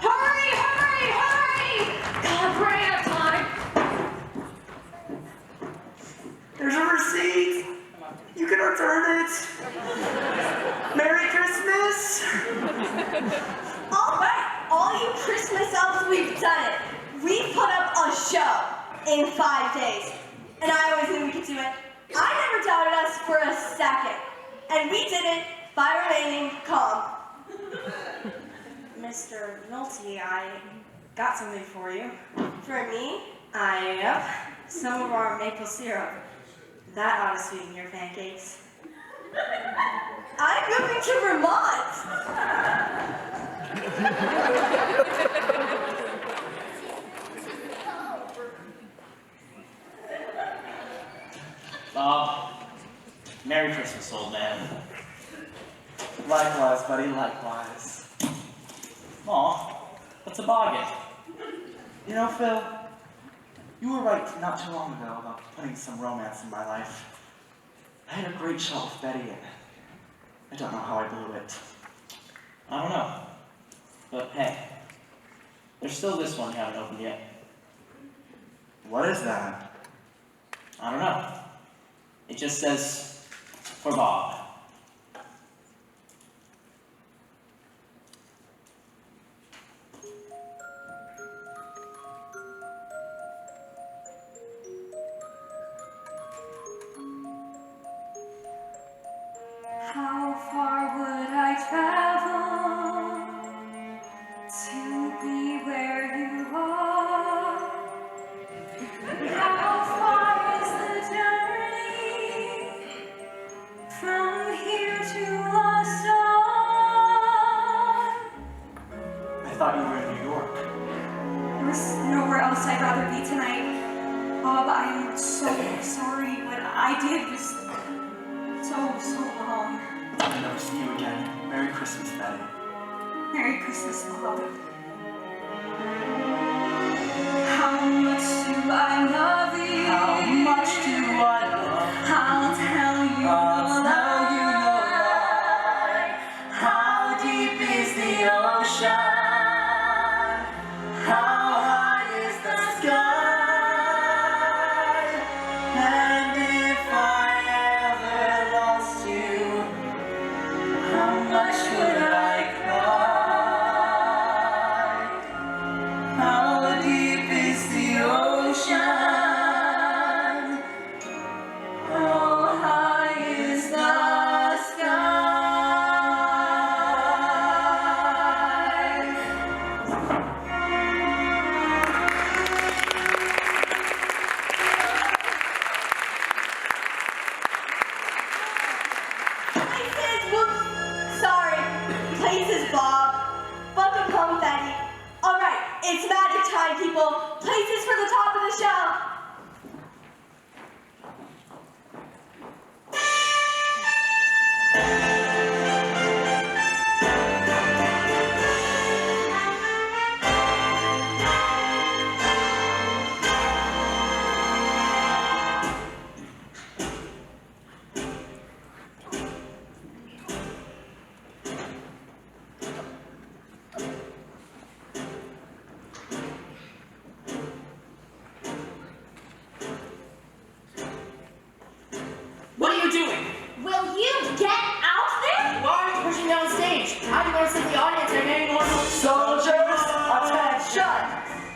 Hurry, hurry, hurry! God, we're running out of time. There's a receipt. You can return it. Merry Christmas. All right, all you Christmas elves, we've done it. We put up a show in 5 days. And I always knew we could do it. I never doubted us for a second. And we did it by remaining calm. Mr. Nolte, I got something for you. For me, Yep. Some of our maple syrup. That ought to sweeten your pancakes. I'm moving to Vermont. Bob, Merry Christmas, old man. Likewise, buddy, likewise. Aw, what's a bargain? You know, Phil, you were right not too long ago about putting some romance in my life. I had a great shot with Betty, and I don't know how I blew it. I don't know. But hey, there's still this one you haven't opened yet. What is that? I don't know. It just says, for Bob. far would I travel to be where you are? How far is the journey from here to Lost Dawn? I thought you were in New York. There's nowhere else I'd rather be tonight. Bob, I'm so sorry. What I did was so wrong. I'll never see you again. Merry Christmas, Betty. Merry Christmas, Bob. How much do I love you? How much do I love? I'll tell you no lie. How deep is the ocean? How high is the sky? And if I ever lost you, how much would I cry? How deep is the ocean? How high is the sky? Places, whoops, sorry. Places, Bob. Buckle confetti. All right, it's magic time, people. Places for the top of the shelf. What are you doing? Will you get out there? Why are you pushing me on stage? I do want to sit in the audience and maybe more. Soldiers, attention!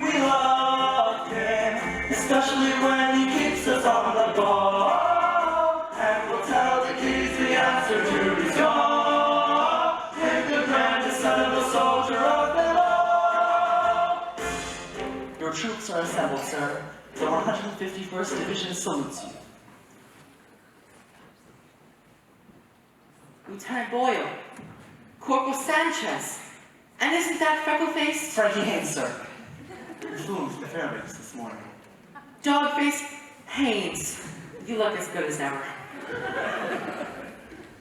We love him, especially when he keeps us on the ball. And we'll tell the kids the answer to his call. We're the grandest son of a soldier of them all. Your troops are assembled, sir. The 151st Division salutes you. Lieutenant Boyle. Corporal Sanchez. And isn't that freckle-faced? Frankie Haynes, sir. You flew him to the Fairbanks this morning. Dog-faced Haynes. You look as good as ever.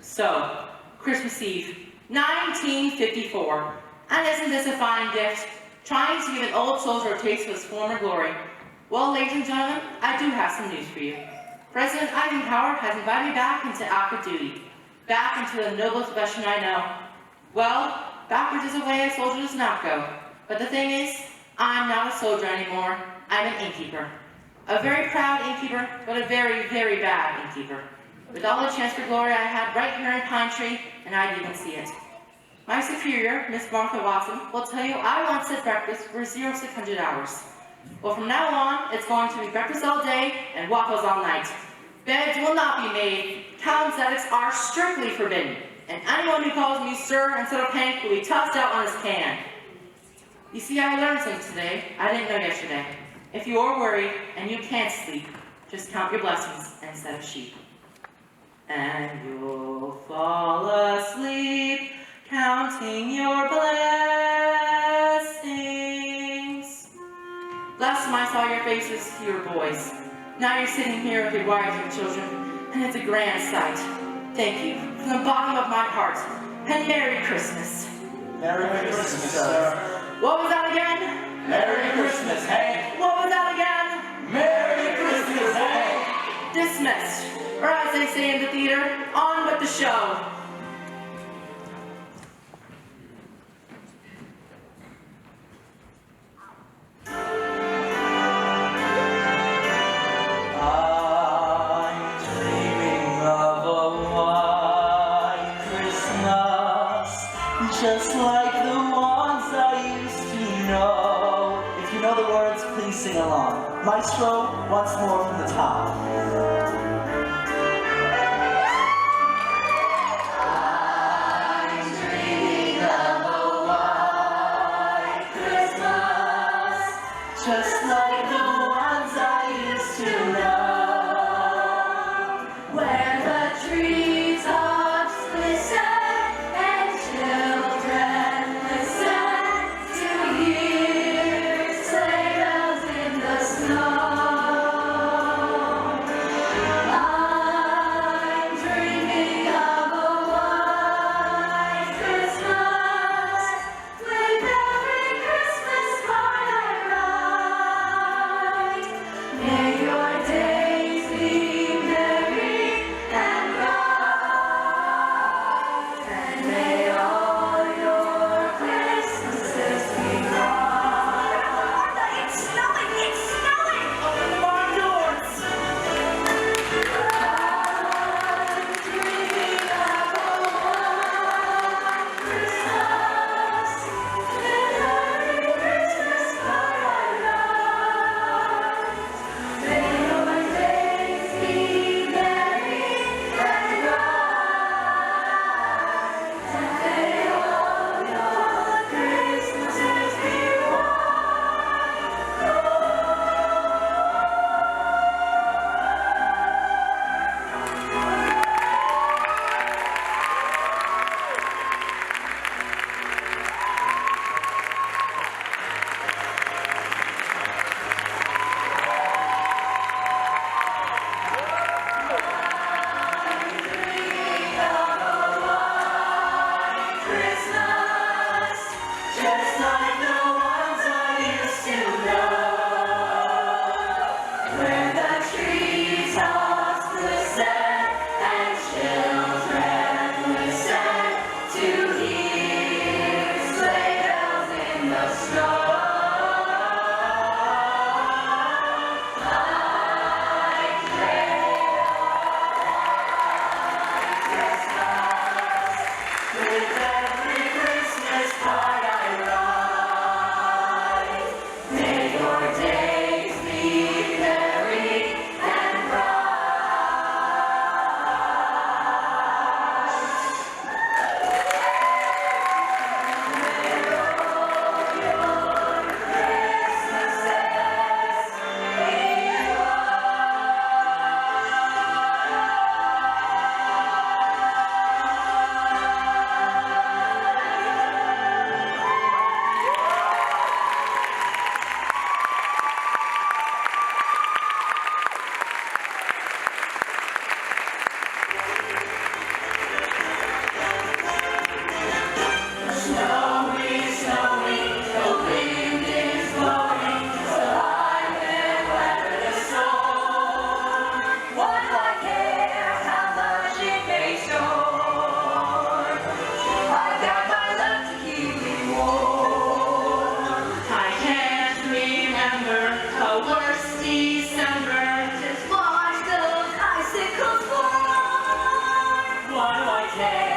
So, Christmas Eve, 1954. And isn't this a fine gift? Trying to give an old soldier a taste of his former glory. Well, ladies and gentlemen, I do have some news for you. President Eisenhower has invited me back into active duty. Back into the noblest profession I know. Well, backwards is a way a soldier does not go. But the thing is, I'm not a soldier anymore. I'm an innkeeper. A very proud innkeeper, but a very, very bad innkeeper. With all the chance for glory I had right here in Pine Tree, and I didn't even see it. My superior, Miss Martha Watson, will tell you I once said breakfast for 0600 hours. Well, from now on, it's going to be breakfast all day and waffles all night. Beds will not be made. Calisthenics are strictly forbidden. And anyone who calls me sir instead of Hank will be tossed out on his can. You see, I learned something today I didn't know yesterday. If you are worried and you can't sleep, just count your blessings instead of sheep. And you'll fall asleep counting your blessings. Last time I saw your faces, you were boys. Now you're sitting here with your wives and children, and it's a grand sight. Thank you, from the bottom of my heart, and Merry Christmas. Merry Christmas, sir. What was that again? Merry Christmas, Hank. What was that again? Merry Christmas, Hank. Dismissed. Or as they say in the theater, on with the show. Just like the ones I used to know. If you know the words, please sing along. Maestro, once more from the top. day.